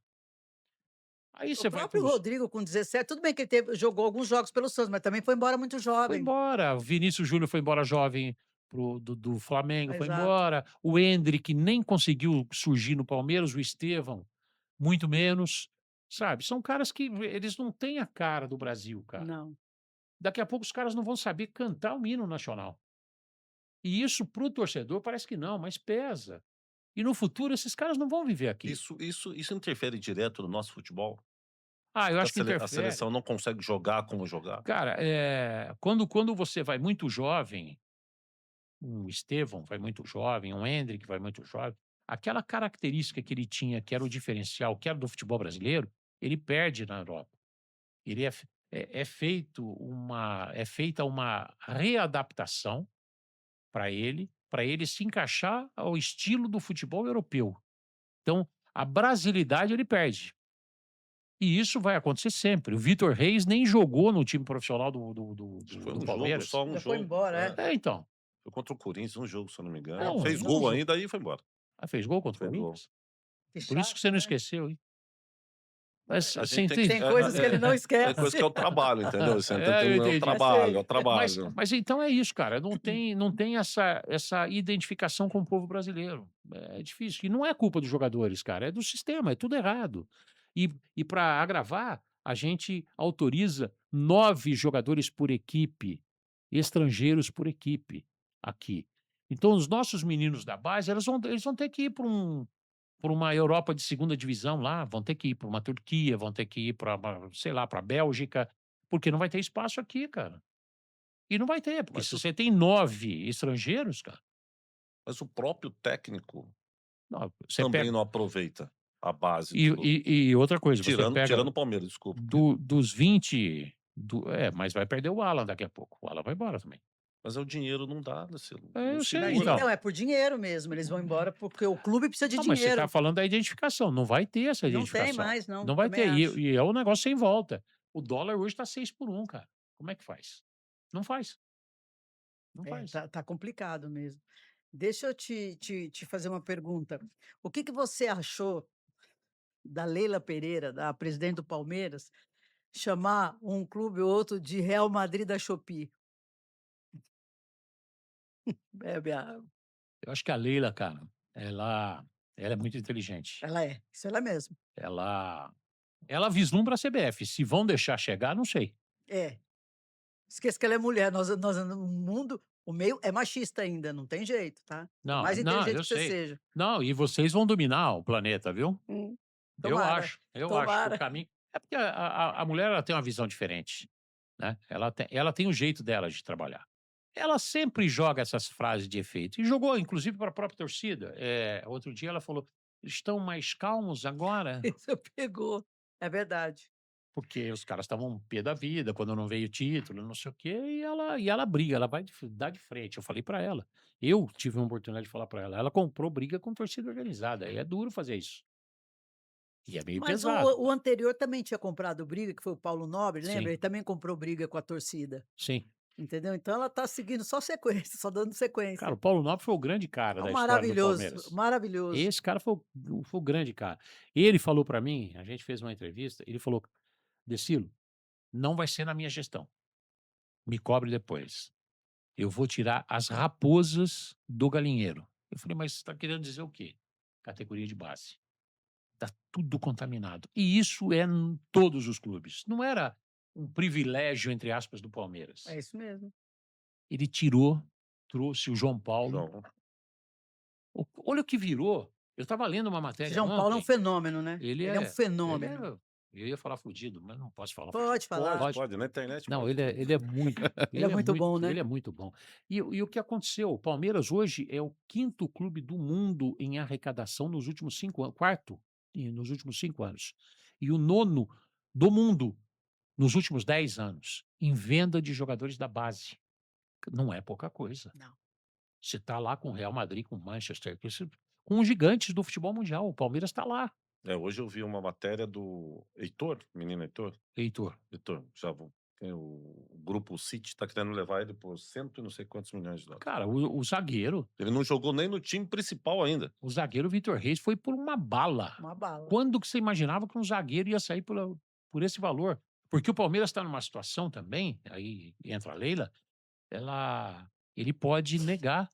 Aí O você vai para próprio os. Rodrigo com 17, tudo bem que ele jogou alguns jogos pelo Santos, mas também foi embora muito Foi jovem. embora. O Vinícius Júnior foi embora jovem do Flamengo, foi Exato. embora. O Endrick nem conseguiu surgir no Palmeiras, o Estevão, muito menos. Sabe? São caras que eles não têm a cara do Brasil, cara. Não. Daqui a pouco os caras não vão saber cantar o hino nacional. E isso para o torcedor parece que não, mas pesa. E no futuro esses caras não vão viver aqui. Isso interfere direto no nosso futebol? Ah, eu A acho que a interfere. seleção não consegue jogar como jogar? Cara, quando você vai muito jovem, um Estevão vai muito jovem, um Endrick vai muito jovem, aquela característica que ele tinha, que era o diferencial, que era do futebol brasileiro, ele perde na Europa. Ele é feita uma readaptação para ele se encaixar ao estilo do futebol europeu. Então, a brasilidade ele perde. E isso vai acontecer sempre. O Vitor Reis nem jogou no time profissional Acho que foi do um jogo, Palmeiras. só um Já foi jogo. embora, é. É, Então. foi contra o Corinthians, um jogo, se eu não me engano. Não, Fez não gol jogou. ainda, aí foi embora. Ah, fez gol contra o Fez gol. Corinthians? Que Por isso que chato, você não né? esqueceu, hein? Mas A assim, gente tem que. Tem coisas que ele não Tem coisa que é esquece. o trabalho, entendeu? Você Eu é o entendi. Eu trabalho, é sei. o trabalho. Mas então é isso, cara. Não tem essa identificação com o povo brasileiro. É difícil. E não é culpa dos jogadores, cara. É do sistema, é tudo errado. E para agravar, a gente autoriza 9 jogadores por equipe, estrangeiros por equipe, aqui. Então, os nossos meninos da base, eles vão ter que ir para uma Europa de segunda divisão lá, vão ter que ir para uma Turquia, vão ter que ir para, sei lá, para a Bélgica, porque não vai ter espaço aqui, cara. E não vai ter, porque Mas se o, você tem 9 estrangeiros, cara, mas o próprio técnico não, você também pega. não aproveita a base E, do. e outra coisa, você Tirando pega o Palmeiras, desculpa. dos 20. Mas vai perder o Alan daqui a pouco. O Alan vai embora também. Mas é o dinheiro não dá, Daciolo. É, Não eu sei, Mas segura. então. então, é por dinheiro mesmo. Eles vão embora porque o clube precisa de Não, mas você está dinheiro. falando da identificação. Não vai ter essa Não tem identificação. mais, não. Não vai Também ter. acho. E é um negócio sem volta. O dólar hoje está 6 por 1, cara. Como é que faz? Não faz. Não É, faz. tá complicado mesmo. Deixa eu te fazer uma pergunta. O que que você achou da Leila Pereira, da presidente do Palmeiras, chamar um clube ou outro de Real Madrid da Shopee? Bebe água. Eu acho que a Leila, cara, ela é muito inteligente. Ela é, isso ela é mesmo. Ela ela vislumbra a CBF. Se vão deixar chegar, não sei. É. Esqueça que ela é mulher, nós o mundo o meio é machista ainda, não tem jeito, tá. Por Não, mais não, inteligente eu que você sei. seja. Não, e vocês vão dominar o planeta, viu? Hum. Eu Tomara, acho, eu acho que o tomara. caminho é porque a mulher ela tem uma visão diferente, né, ela tem o jeito dela de trabalhar. Ela sempre joga essas frases de efeito e jogou inclusive para a própria torcida. Outro dia ela falou: "Estão mais calmos agora?" Isso pegou. É verdade. Porque os caras estavam pé da vida, quando não veio o título, não sei o quê, e ela briga, ela vai dar de frente. Eu falei para ela, eu tive uma oportunidade de falar para ela, ela comprou briga com torcida organizada, e é duro fazer isso. E é meio Mas pesado. o anterior também tinha comprado briga, que foi o Paulo Nobre, lembra? Sim, Ele também comprou briga com a torcida, sim. entendeu? Então ela tá seguindo só sequência, só dando Cara, sequência. o Paulo Nobre foi o grande cara É um da história do maravilhoso, Palmeiras. maravilhoso. Esse cara foi o grande cara. Ele falou para mim, a gente fez uma entrevista, ele falou: "Decilo, não vai ser na minha gestão, me cobre depois. Eu vou tirar as raposas do galinheiro." Eu falei: "Mas você está querendo dizer o quê?" Categoria de base. Tá tudo contaminado. E isso é em todos os clubes. Não era um privilégio, entre aspas, do Palmeiras. É isso mesmo. Ele tirou, trouxe o João Paulo. João. Olha o que virou. Eu estava lendo uma Esse matéria João Paulo é um ontem. fenômeno, né? Ele Ele é um é, ele é, fenômeno. eu ia falar fudido, mas não posso falar fudido. Pode falar. Pode, na internet Não, pode. ele é muito, Ele é muito bom, ele né? é muito bom. E o que aconteceu? O Palmeiras hoje é o quinto clube do mundo em arrecadação nos últimos 5 anos, quarto nos últimos 5 anos. E o nono do mundo nos últimos 10 anos em venda de jogadores da base. Não é pouca coisa. Não. Você está lá com o Real Madrid, com o Manchester, com os gigantes do futebol mundial. O Palmeiras está lá, Hoje eu vi uma matéria do Heitor, menino Heitor. Heitor. Heitor, o grupo City está querendo levar ele por cento e não sei quantos milhões de dólares. Cara, o zagueiro, Ele não jogou nem no time principal ainda. o zagueiro Vitor Reis foi por uma bala. Uma bala. Quando que você imaginava que um zagueiro ia sair por esse valor? Porque o Palmeiras está numa situação também, aí entra a Leila, ele pode negar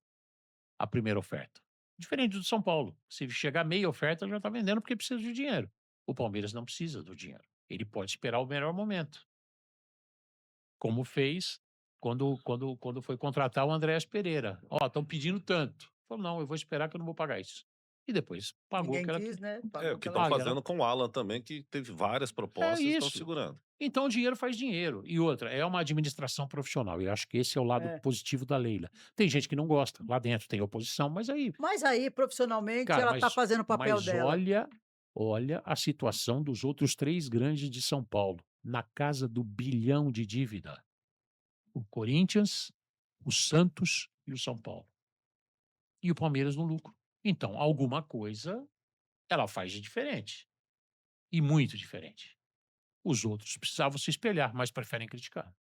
a primeira oferta. Diferente do São Paulo. Se chegar meia oferta, já está vendendo porque precisa de dinheiro. O Palmeiras não precisa do dinheiro. Ele pode esperar o melhor momento. Como fez quando foi contratar o Andréas Pereira. Ó, estão pedindo tanto. Falou, não, eu vou esperar que eu não vou pagar isso. E depois pagou Ninguém o que ela quis, né? É Pagou o que aquela estão paga, né? fazendo com o Alan também, que teve várias É propostas e estão isso. segurando. Então o dinheiro faz dinheiro. E outra, é uma administração profissional. Eu acho que esse é o lado É. positivo da Leila. Tem gente que não gosta. Lá dentro tem oposição, mas aí, Mas aí, profissionalmente, cara, ela está fazendo o papel mas dela. olha a situação dos outros 3 grandes de São Paulo, na casa do bilhão de dívida. O Corinthians, o Santos e o São Paulo. E o Palmeiras no lucro. Então, alguma coisa ela faz de diferente. E muito diferente. Os outros precisavam se espelhar, mas preferem criticar.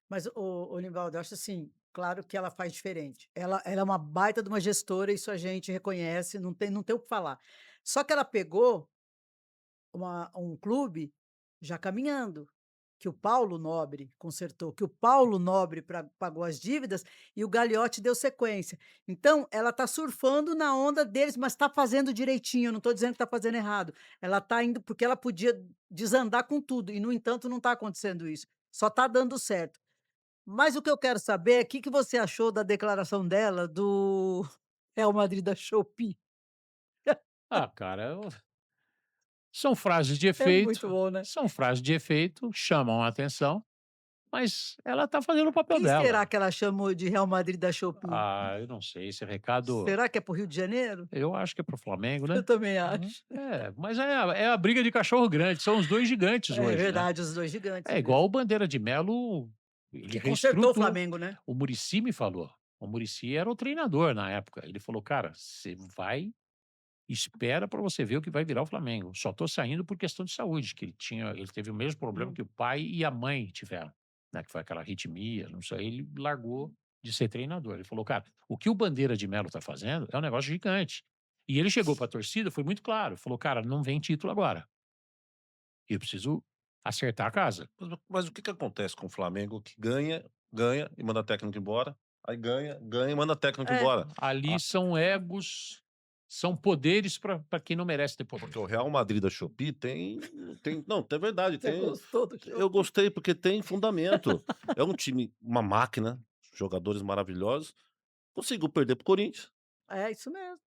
Mas, o Nivaldo, eu acho assim, claro que ela faz diferente. Ela é uma baita de uma gestora, isso a gente reconhece, não tem o que falar. Só que ela pegou um clube já caminhando, que o Paulo Nobre consertou, que o Paulo Nobre pagou as dívidas e o Gagliotti deu sequência. Então, ela está surfando na onda deles, mas está fazendo direitinho. Eu não estou dizendo que está fazendo errado. Ela está indo porque ela podia desandar com tudo, e, no entanto, não está acontecendo isso. Só está dando certo. Mas o que eu quero saber é o que você achou da declaração dela do Real Madrid da Shopee. Ah, cara, são frases de É muito efeito, bom, né? chamam a atenção, mas ela está fazendo o papel Quem será dela. que ela chamou de Real Madrid da Shopee? Ah, eu não sei, esse recado, Será que é para o Rio de Janeiro? eu acho que é para o Flamengo, Eu né? também acho. Mas é a briga de cachorro grande, são os 2 gigantes É hoje, né? verdade, os 2 gigantes É igual mesmo. o Bandeira de Melo, ele Que consertou o reestruturou. Flamengo, né? O Muricy me falou. O Muricy era o treinador na época. Ele falou: "Cara, você vai, espera para você ver o que vai virar o Flamengo. Só tô saindo por questão de saúde", que ele teve o mesmo problema que o pai e a mãe tiveram, né, que foi aquela arritmia, não sei, ele largou de ser treinador. Ele falou: "Cara, o que o Bandeira de Melo tá fazendo é um negócio gigante". E ele chegou para a torcida, foi muito claro, falou: "Cara, não vem título agora. Eu preciso acertar a casa". Mas o que que acontece com o Flamengo que ganha, ganha e manda técnico embora, aí ganha, ganha e manda técnico É. embora. Ali são egos, são poderes para quem não merece ter poder. Porque o Real Madrid da Shopee não, é verdade, Você gostou do eu Shopee? gostei porque tem fundamento. É um time, uma máquina, jogadores maravilhosos, conseguiu perder para o Corinthians, É, isso mesmo.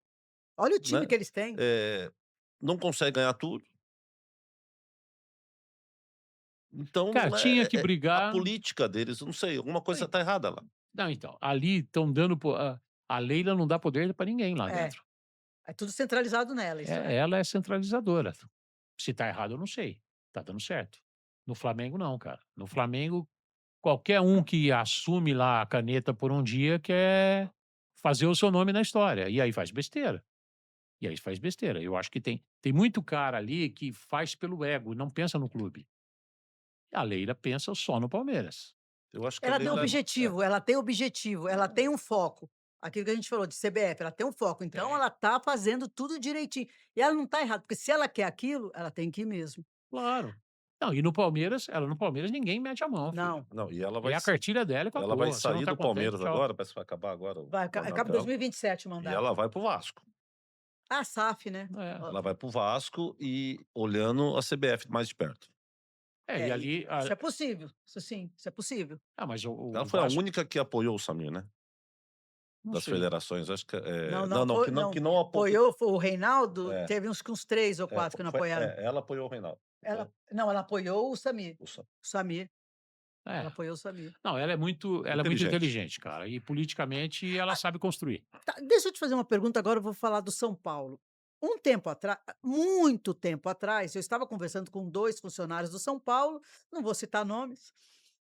Olha o time né, que eles têm. não consegue ganhar tudo. Então Cara, não tinha que a brigar. política deles, eu não sei, alguma coisa Oi. tá errada lá. Não, então, ali estão dando a Leila não dá poder para ninguém lá É, dentro. é tudo centralizado nela, isso é. Ela é centralizadora. Se tá errado, eu não sei. Tá dando certo. No Flamengo, não, cara. No Flamengo, qualquer um que assume lá a caneta por um dia quer fazer o seu nome na história. E aí faz besteira. Eu acho que tem muito cara ali que faz pelo ego, não pensa no clube. A Leila pensa só no Palmeiras. Eu acho que a Ela tem Leila objetivo, ela tem um foco. Aquilo que a gente falou de CBF, ela tem um foco, então Tem. ela tá fazendo tudo direitinho. E ela não tá errada, porque se ela quer aquilo, ela tem que ir mesmo. Claro. Não, e no Palmeiras ninguém mete a mão, filho. Não, não, e ela É vai a cartilha dela e ela vai acabou. Você não sair tá do contente, Palmeiras tchau. agora, parece que vai acabar agora o vai acaba em mandato dela, 2027 o e mandato. ela vai para o Vasco. A SAF, né. É. Ó, Ela vai para o Vasco e olhando a CBF mais de perto. É, e ali isso é possível, isso sim, isso é possível. mas Ela o foi a Vasco única que apoiou o Samir, né, não das sei. federações, acho que, Não, não, não, não, foi que não não, que não apoiou foi o Reinaldo, é, teve uns 3 ou 4 que não apoiaram. ela apoiou o Reinaldo, não foi? Ela apoiou o Samir, O Sam o Samir, É. ela apoiou o Samir. Não, ela é muito Inteligente. inteligente, cara. E politicamente ela sabe construir. Tá, deixa eu te fazer uma pergunta agora, eu vou falar do São Paulo. Um tempo atrás, muito tempo atrás, eu estava conversando com 2 funcionários do São Paulo, não vou citar nomes,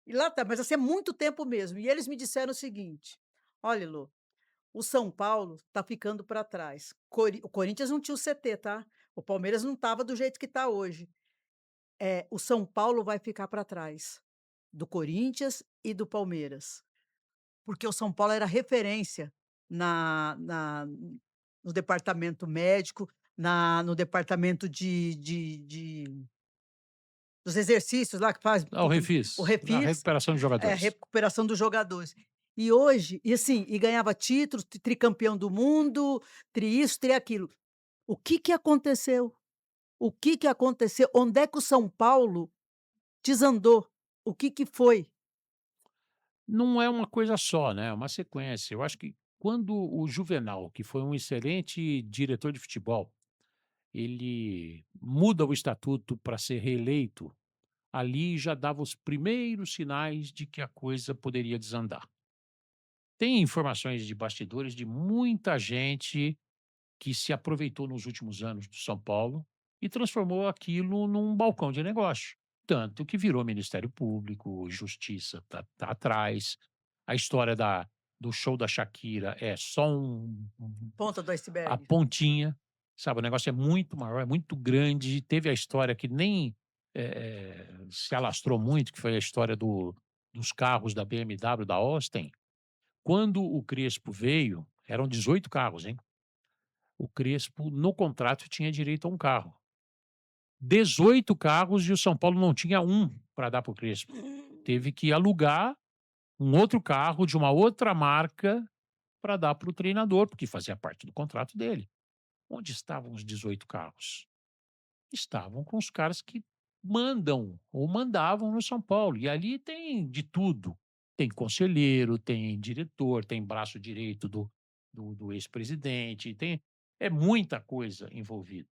e lá tá, mas assim, é muito tempo mesmo, e eles me disseram o seguinte: "Olha, Elô, o São Paulo está ficando para trás. O Corinthians não tinha o CT, tá? O Palmeiras não estava do jeito que está hoje. O São Paulo vai ficar para trás do Corinthians e do Palmeiras, porque o São Paulo era referência na no departamento médico, no departamento dos exercícios lá que faz Ao o Refis, na refis, recuperação de jogadores. recuperação dos jogadores. E hoje e assim, e ganhava títulos, tricampeão do mundo, tri isso, tri aquilo. O que que aconteceu? O que que aconteceu? Onde é que o São Paulo desandou? O que que foi? Não é uma coisa só, né, é uma sequência. Eu acho que quando o Juvenal, que foi um excelente diretor de futebol, ele muda o estatuto para ser reeleito, ali já dava os primeiros sinais de que a coisa poderia desandar. Tem informações de bastidores de muita gente que se aproveitou nos últimos anos do São Paulo e transformou aquilo num balcão de negócio. Tanto que virou Ministério Público, Justiça tá atrás. A história do show da Shakira é só Ponta do a iceberg. pontinha, sabe? O negócio é muito maior, é muito grande. Teve a história que nem se alastrou muito, que foi a história dos carros da BMW da Austin. Quando o Crespo veio, eram 18 carros, hein? O Crespo, no contrato, tinha direito a um carro. 18 carros e o São Paulo não tinha um para dar para o Crespo. Teve que alugar um outro carro de uma outra marca para dar para o treinador, porque fazia parte do contrato dele. Onde estavam os 18 carros? Estavam com os caras que mandam ou mandavam no São Paulo. E ali tem de tudo. Tem conselheiro, tem diretor, tem braço direito do ex-presidente, é muita coisa envolvida.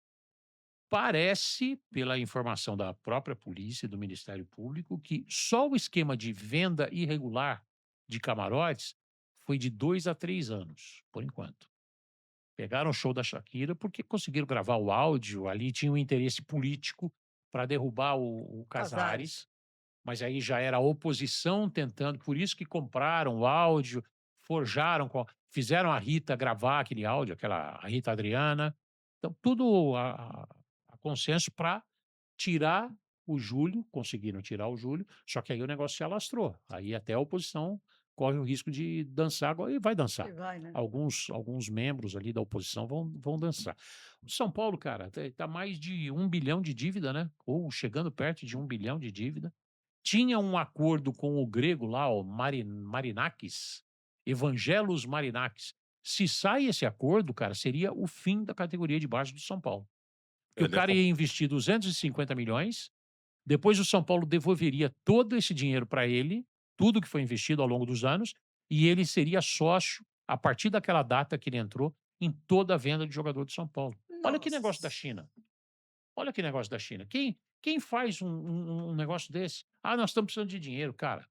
Parece, pela informação da própria polícia e do Ministério Público, que só o esquema de venda irregular de camarotes foi de 2 a 3 anos, por enquanto. Pegaram o show da Shakira porque conseguiram gravar o áudio, ali tinha um interesse político para derrubar o Casares. Casares, mas aí já era a oposição tentando, por isso que compraram o áudio, forjaram, fizeram a Rita gravar aquele áudio, a Rita Adriana. Então, tudo a consenso para tirar o Júlio, conseguiram tirar o Júlio, só que aí o negócio se alastrou. Aí até a oposição corre o risco de dançar agora e vai E dançar. vai, né. Alguns membros ali da oposição vão dançar. O São Paulo, cara, tá mais de 1 bilhão de dívida, né? Ou chegando perto de 1 bilhão de dívida. Tinha um acordo com o grego lá, o Marinakis, Evangelos Marinakis. Se sai esse acordo, cara, seria o fim da categoria de base do São Paulo. Porque o Ele é cara com ia investir 250 milhões, depois o São Paulo devolveria todo esse dinheiro para ele, tudo que foi investido ao longo dos anos, e ele seria sócio, a partir daquela data que ele entrou, em toda a venda de jogador do São Paulo. Olha que negócio da Nossa. China. Olha que negócio da China. Quem faz um negócio desse? Ah, nós estamos precisando de dinheiro, cara.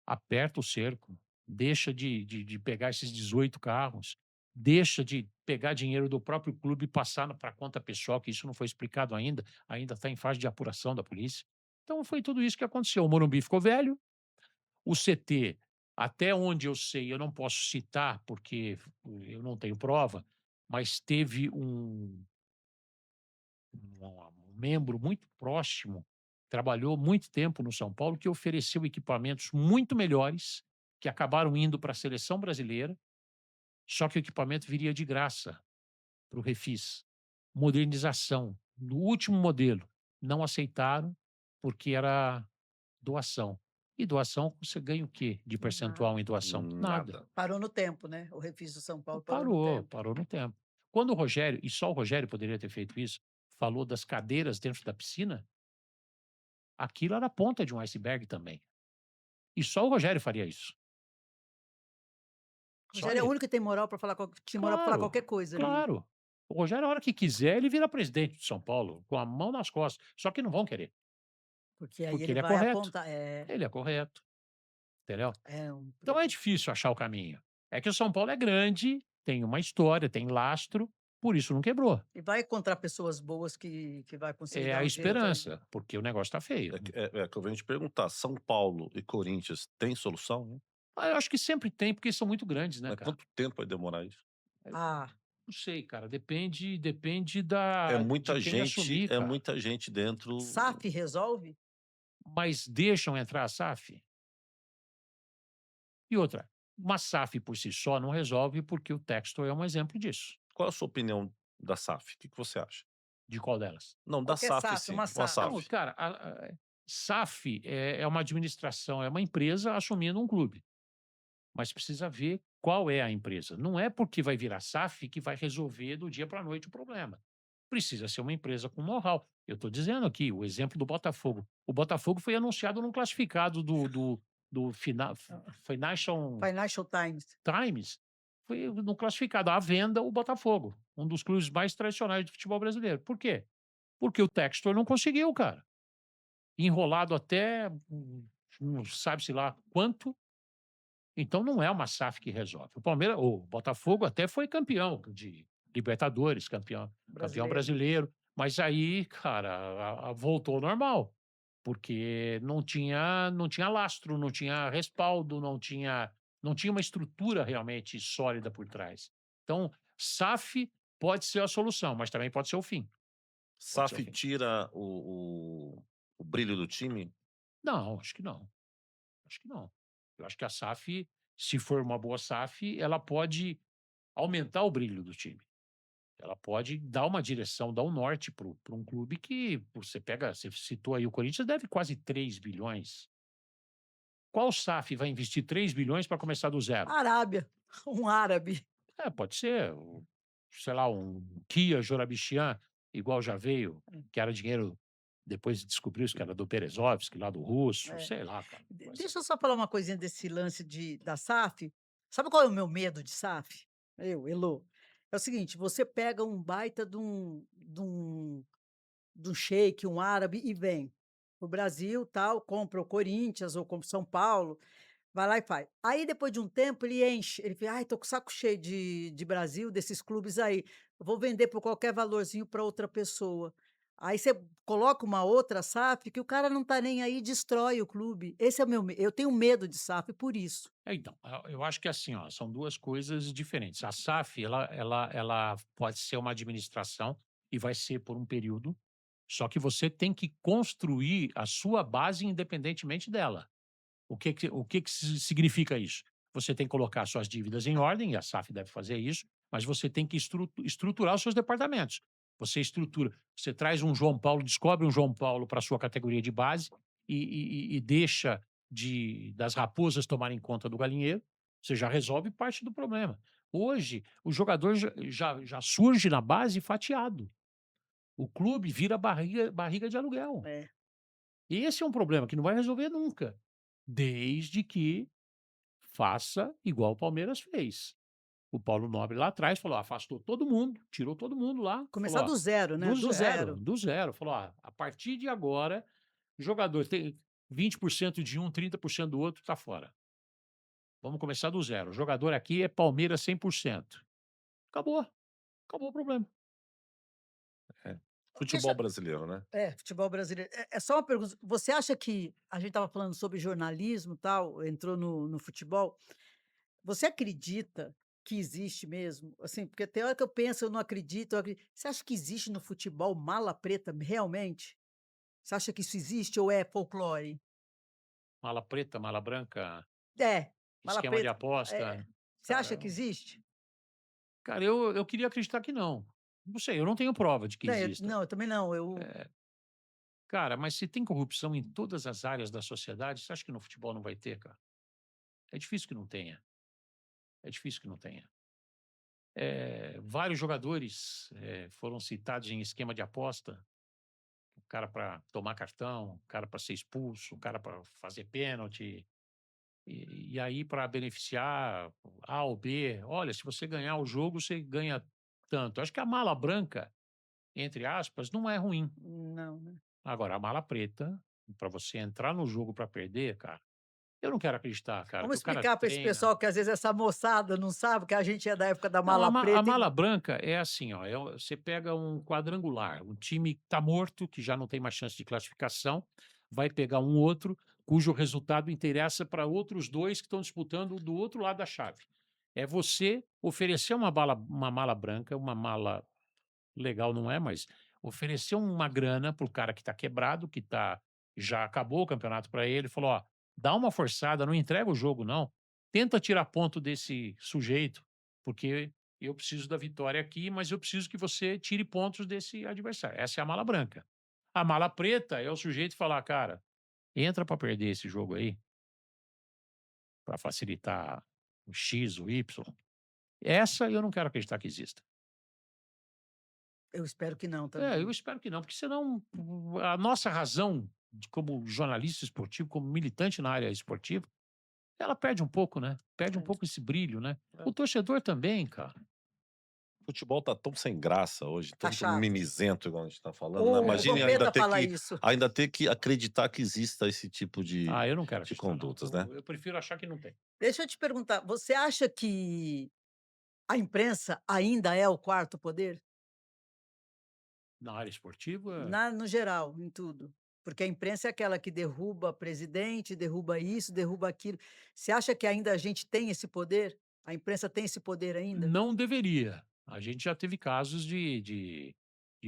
Aperta o cerco, deixa de pegar esses 18 carros, deixa de pegar dinheiro do próprio clube e passar para conta pessoal, que isso não foi explicado ainda está em fase de apuração da polícia. Então foi tudo isso que aconteceu. O Morumbi ficou velho, o CT, até onde eu sei, eu não posso citar porque eu não tenho prova, mas teve um membro muito próximo, trabalhou muito tempo no São Paulo, que ofereceu equipamentos muito melhores, que acabaram indo para a seleção brasileira, só que o equipamento viria de graça para o Refis. Modernização, no último modelo. Não aceitaram, porque era doação. E doação, você ganha o quê de percentual em Nada. doação? Nada. nada. Parou no tempo, né, o Refis do São Paulo parou no Parou, tempo. parou no tempo. Quando o Rogério, e só o Rogério poderia ter feito isso, falou das cadeiras dentro da piscina, aquilo era a ponta de um iceberg também. E só o Rogério faria isso. O Só Rogério é o ele. único que tem moral para falar tinha moral para falar Claro, qualquer coisa ali, claro. O Rogério, a hora que quiser, ele vira presidente de São Paulo, com a mão nas costas. Só que não vão querer, porque aí porque ele ele é vai correto. apontar Ele é correto, entendeu? é um Então é difícil achar o caminho. É que o São Paulo é grande, tem uma história, tem lastro, Por isso não quebrou. E vai encontrar pessoas boas que vai conseguir É dar a um jeito aí. esperança, porque o negócio tá feio. É que eu venho te perguntar, São Paulo e Corinthians têm solução, né? Eu acho que sempre tem, porque são muito grandes, né, Mas cara? quanto tempo vai demorar isso? Eh, Ah, não sei, cara, depende É de quem assumir, cara. muita gente dentro. SAF resolve? Mas deixam entrar a SAF? E outra, uma SAF por si só não resolve, porque o Textor é um exemplo disso. Qual é a sua opinião da SAF? O que que você acha? De qual delas? Não, da Qualquer SAF em SAF, si, uma uma SAF. Não, SAF. cara, SAF é uma administração, é uma empresa assumindo um clube. Mas precisa ver qual é a empresa. Não é porque vai virar SAF que vai resolver do dia para a noite o problema. Precisa ser uma empresa com know-how. Eu estou dizendo aqui, o exemplo do Botafogo. O Botafogo foi anunciado num classificado Financial Financial Times. Times, foi no classificado à venda o Botafogo, um dos clubes mais tradicionais do futebol brasileiro. Por quê? Porque o Textor não conseguiu, cara. Enrolado até, não sabe-se lá quanto, então não é uma SAF que resolve. O Botafogo até foi campeão de Libertadores, campeão Brasileiro. brasileiro, mas aí, cara, voltou ao normal, porque não tinha lastro, não tinha respaldo, não tinha uma estrutura realmente sólida por trás. Então, SAF pode ser a solução, mas também pode ser o fim. Pode ser o SAF fim. tira o brilho do time? Não, acho que não. Acho que não. Eu acho que a SAF, se for uma boa SAF, ela pode aumentar o brilho do time. Ela pode dar uma direção, dar um norte para um clube que você citou aí o Corinthians, deve quase 3 bilhões. Qual SAF vai investir 3 bilhões para começar do zero? Arábia, um árabe. Pode ser, sei lá, um Kia Jorabichian, igual já veio, que era dinheiro, depois descobriu-se que era do Berezovski, lá do russo, É. sei lá, cara. Vai Deixa saber. eu só falar uma coisinha desse lance da SAF. Sabe qual é o meu medo de SAF? Elô. É o seguinte, você pega um baita de um sheik, um árabe, e vem para o Brasil, tal, compra o Corinthians ou compra o São Paulo, vai lá e faz. Aí depois de um tempo ele enche, ele fica: "Ai, tô com o saco cheio de Brasil, desses clubes aí, eu vou vender por qualquer valorzinho para outra pessoa". Aí você coloca uma outra SAF que o cara não tá nem aí, destrói o clube. Esse é o meu me eu tenho medo de SAF por isso. Então, eu acho que assim, ó, são 2 coisas diferentes. A SAF, ela pode ser uma administração e vai ser por um período, só que você tem que construir a sua base independentemente dela. O que que significa isso? Você tem que colocar suas dívidas em ordem, e a SAF deve fazer isso, mas você tem que estruturar os seus departamentos. Você traz um João Paulo, descobre um João Paulo para a sua categoria de base e deixa das raposas tomarem conta do galinheiro, você já resolve parte do problema. Hoje, o jogador já surge na base fatiado. O clube vira barriga de aluguel. É. Esse é um problema que não vai resolver nunca, desde que faça igual o Palmeiras fez. O Paulo Nobre lá atrás falou: afastou todo mundo, tirou todo mundo lá, falou: Começar "Ó, do zero, né, do do zero, zero. do zero", falou: "Ó, a partir de agora, jogador tem 20% de um, 30% do outro, tá fora. Vamos começar do zero. O jogador aqui é Palmeiras 100%". Acabou, acabou o problema. É. Deixa Futebol brasileiro, né? futebol brasileiro. É só uma pergunta, você acha que a gente estava falando sobre jornalismo, tal, entrou no futebol. Você acredita que existe mesmo? Assim, porque tem hora que eu penso, eu não acredito, você acha que existe no futebol mala preta realmente? Você acha que isso existe ou é folclore? Mala preta, mala branca, É, mala esquema de preta, é. aposta. Você Cara, acha que existe? eu queria acreditar que não. Não sei, eu não tenho prova de que Não, exista. não, eu também não, Cara, mas se tem corrupção em todas as áreas da sociedade, você acha que no futebol não vai ter, cara? É difícil que não tenha. É difícil que não tenha. Vários jogadores foram citados em esquema de aposta. O cara para tomar cartão, o cara para ser expulso, o cara para fazer pênalti. E aí, para beneficiar A ou B, olha, se você ganhar o jogo, você ganha tanto. Acho que a mala branca, entre aspas, não é ruim. não, né. Agora, a mala preta, para você entrar no jogo para perder, cara. Eu não quero acreditar, cara, que Vamos o cara explicar para esse treina. pessoal que às vezes essa moçada não sabe que a gente é da época da Não, mala a preta e mala branca é assim, ó, você pega um quadrangular, um time que tá morto, que já não tem mais chance de classificação, vai pegar um outro cujo resultado interessa para outros 2 que estão disputando do outro lado da chave. É você oferecer uma mala branca, uma mala legal não é, mas oferecer uma grana para o cara que está quebrado, já acabou o campeonato para ele, falou: ó, dá uma forçada, não entrega o jogo, não. Tenta tirar ponto desse sujeito, porque eu preciso da vitória aqui, mas eu preciso que você tire pontos desse adversário. Essa é a mala branca. A mala preta é o sujeito falar, cara, entra para perder esse jogo aí, para facilitar o X, o Y. Essa eu não quero acreditar que exista. eu espero que não É, eu também. espero que não, porque senão a nossa razão como jornalista esportivo, como militante na área esportiva, ela perde um pouco, né? Perde um É. pouco esse brilho, né? É. O torcedor também, cara. O futebol tá tão sem graça hoje, Tá tanto chato. mimizento, igual a gente tá falando, né? O Imagine ainda Vampeta ter fala que isso. ainda ter que acreditar que exista esse tipo Ah, eu não quero de acreditar, não. condutas, né? Eu prefiro achar que não tem. Deixa eu te perguntar, você acha que a imprensa ainda é o quarto poder? Na área esportiva, No geral, em tudo. Porque a imprensa é aquela que derruba presidente, derruba isso, derruba aquilo. Você acha que ainda a gente tem esse poder? A imprensa tem esse poder ainda? não deveria. A gente já teve casos de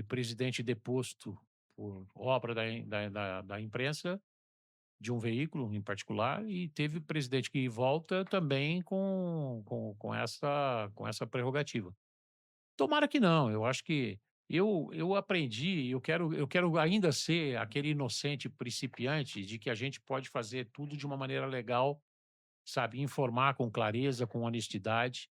presidente deposto por obra da imprensa de um veículo em particular, e teve presidente que volta também com essa prerrogativa. Tomara que não, eu acho que eu aprendi, eu quero ainda ser aquele inocente principiante de que a gente pode fazer tudo de uma maneira legal, sabe, informar com clareza, com honestidade,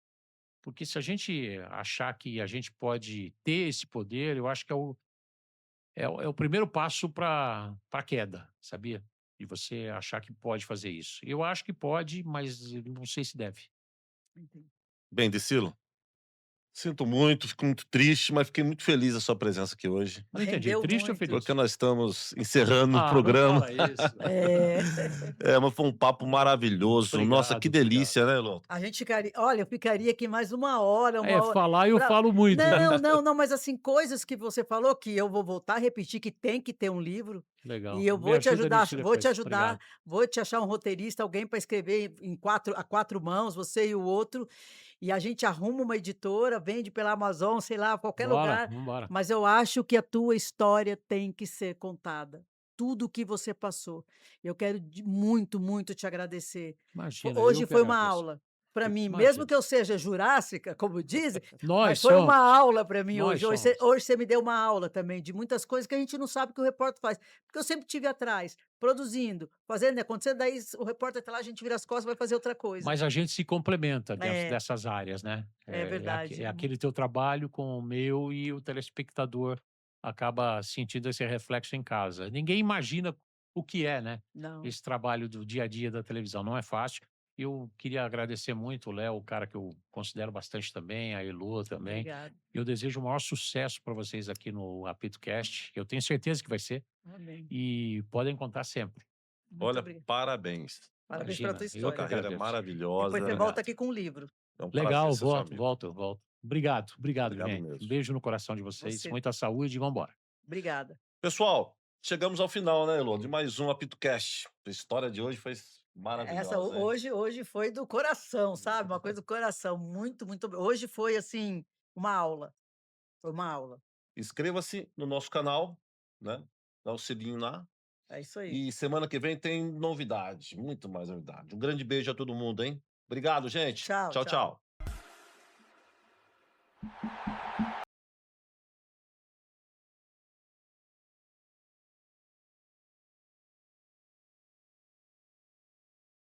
porque se a gente achar que a gente pode ter esse poder, eu acho que é o primeiro passo para a queda, sabia? De você achar que pode fazer isso. Eu acho que pode, mas eu não sei se deve. Entendi. Bem, Decilo, sinto muito, fico muito triste, mas fiquei muito feliz da sua presença aqui hoje, Não entendi, Rendeu triste ou muito. porque feliz? nós estamos encerrando o Ah, não programa. fala isso. É, Mas foi um papo maravilhoso. Nossa, que Obrigado, obrigado. delícia, né, Elon? a gente ficaria, olha, eu ficaria aqui mais uma É, hora falar eu pra falo muito. não, mas assim, coisas que você falou que eu vou voltar a repetir, que tem que ter um livro, e Legal. eu Me ajuda nisso depois. Obrigado. vou te achar um roteirista, alguém para escrever a 4 mãos, você e o outro, e a gente arruma uma editora, vende pela Amazon, sei lá, qualquer Bora, lugar, vamos embora. mas eu acho que a tua história tem que ser contada, tudo o que você passou. Eu quero muito, muito te agradecer. Imagina, eu Hoje que foi uma agradeço. aula para mim, mesmo Imagina. que eu seja jurássica, como dizem, mas Nós foi uma somos, aula para mim nós hoje. somos. Hoje você me deu uma aula também de muitas coisas que a gente não sabe que o repórter faz, porque eu sempre estive atrás, produzindo, fazendo, acontecendo, daí o repórter está lá, a gente vira as costas, vai fazer outra coisa. Mas a gente se complementa dentro É, dessas áreas, né? é É verdade. aquele teu trabalho com o meu, e o telespectador acaba sentindo esse reflexo em casa. Ninguém imagina o que é, né? Não, Esse trabalho do dia a dia da televisão. Não é fácil. Eu queria agradecer muito o Léo, o cara que eu considero bastante também, a Elô também. obrigada. Eu desejo o maior sucesso para vocês aqui no ApitoCast. Eu tenho certeza que vai ser. Amém. E podem contar sempre. Muito Olha, obrigada. parabéns. Parabéns pela Imagina, tua Sua eu que história. carreira é agradeço. Depois você maravilhosa. volta Obrigado. aqui com um livro. É um prazer Legal, ser seu volto, amigo. volto, volto. Obrigado, obrigado, Obrigado gente. mesmo. Um beijo no coração de vocês, Você. muita saúde e vambora. Obrigada. Pessoal, chegamos ao final, né, Elon? De mais um ApitoCast. A história de hoje foi maravilhosa, hein? Hoje foi do coração, sabe? Uma coisa do coração. Muito, muito. Hoje foi assim, uma aula. Foi uma aula. Inscreva-se no nosso canal, né? Dá o sininho lá. É isso aí. E semana que vem tem novidade, muito mais novidade. Um grande beijo a todo mundo, hein? Obrigado, gente. Tchau, Tchau, tchau. tchau.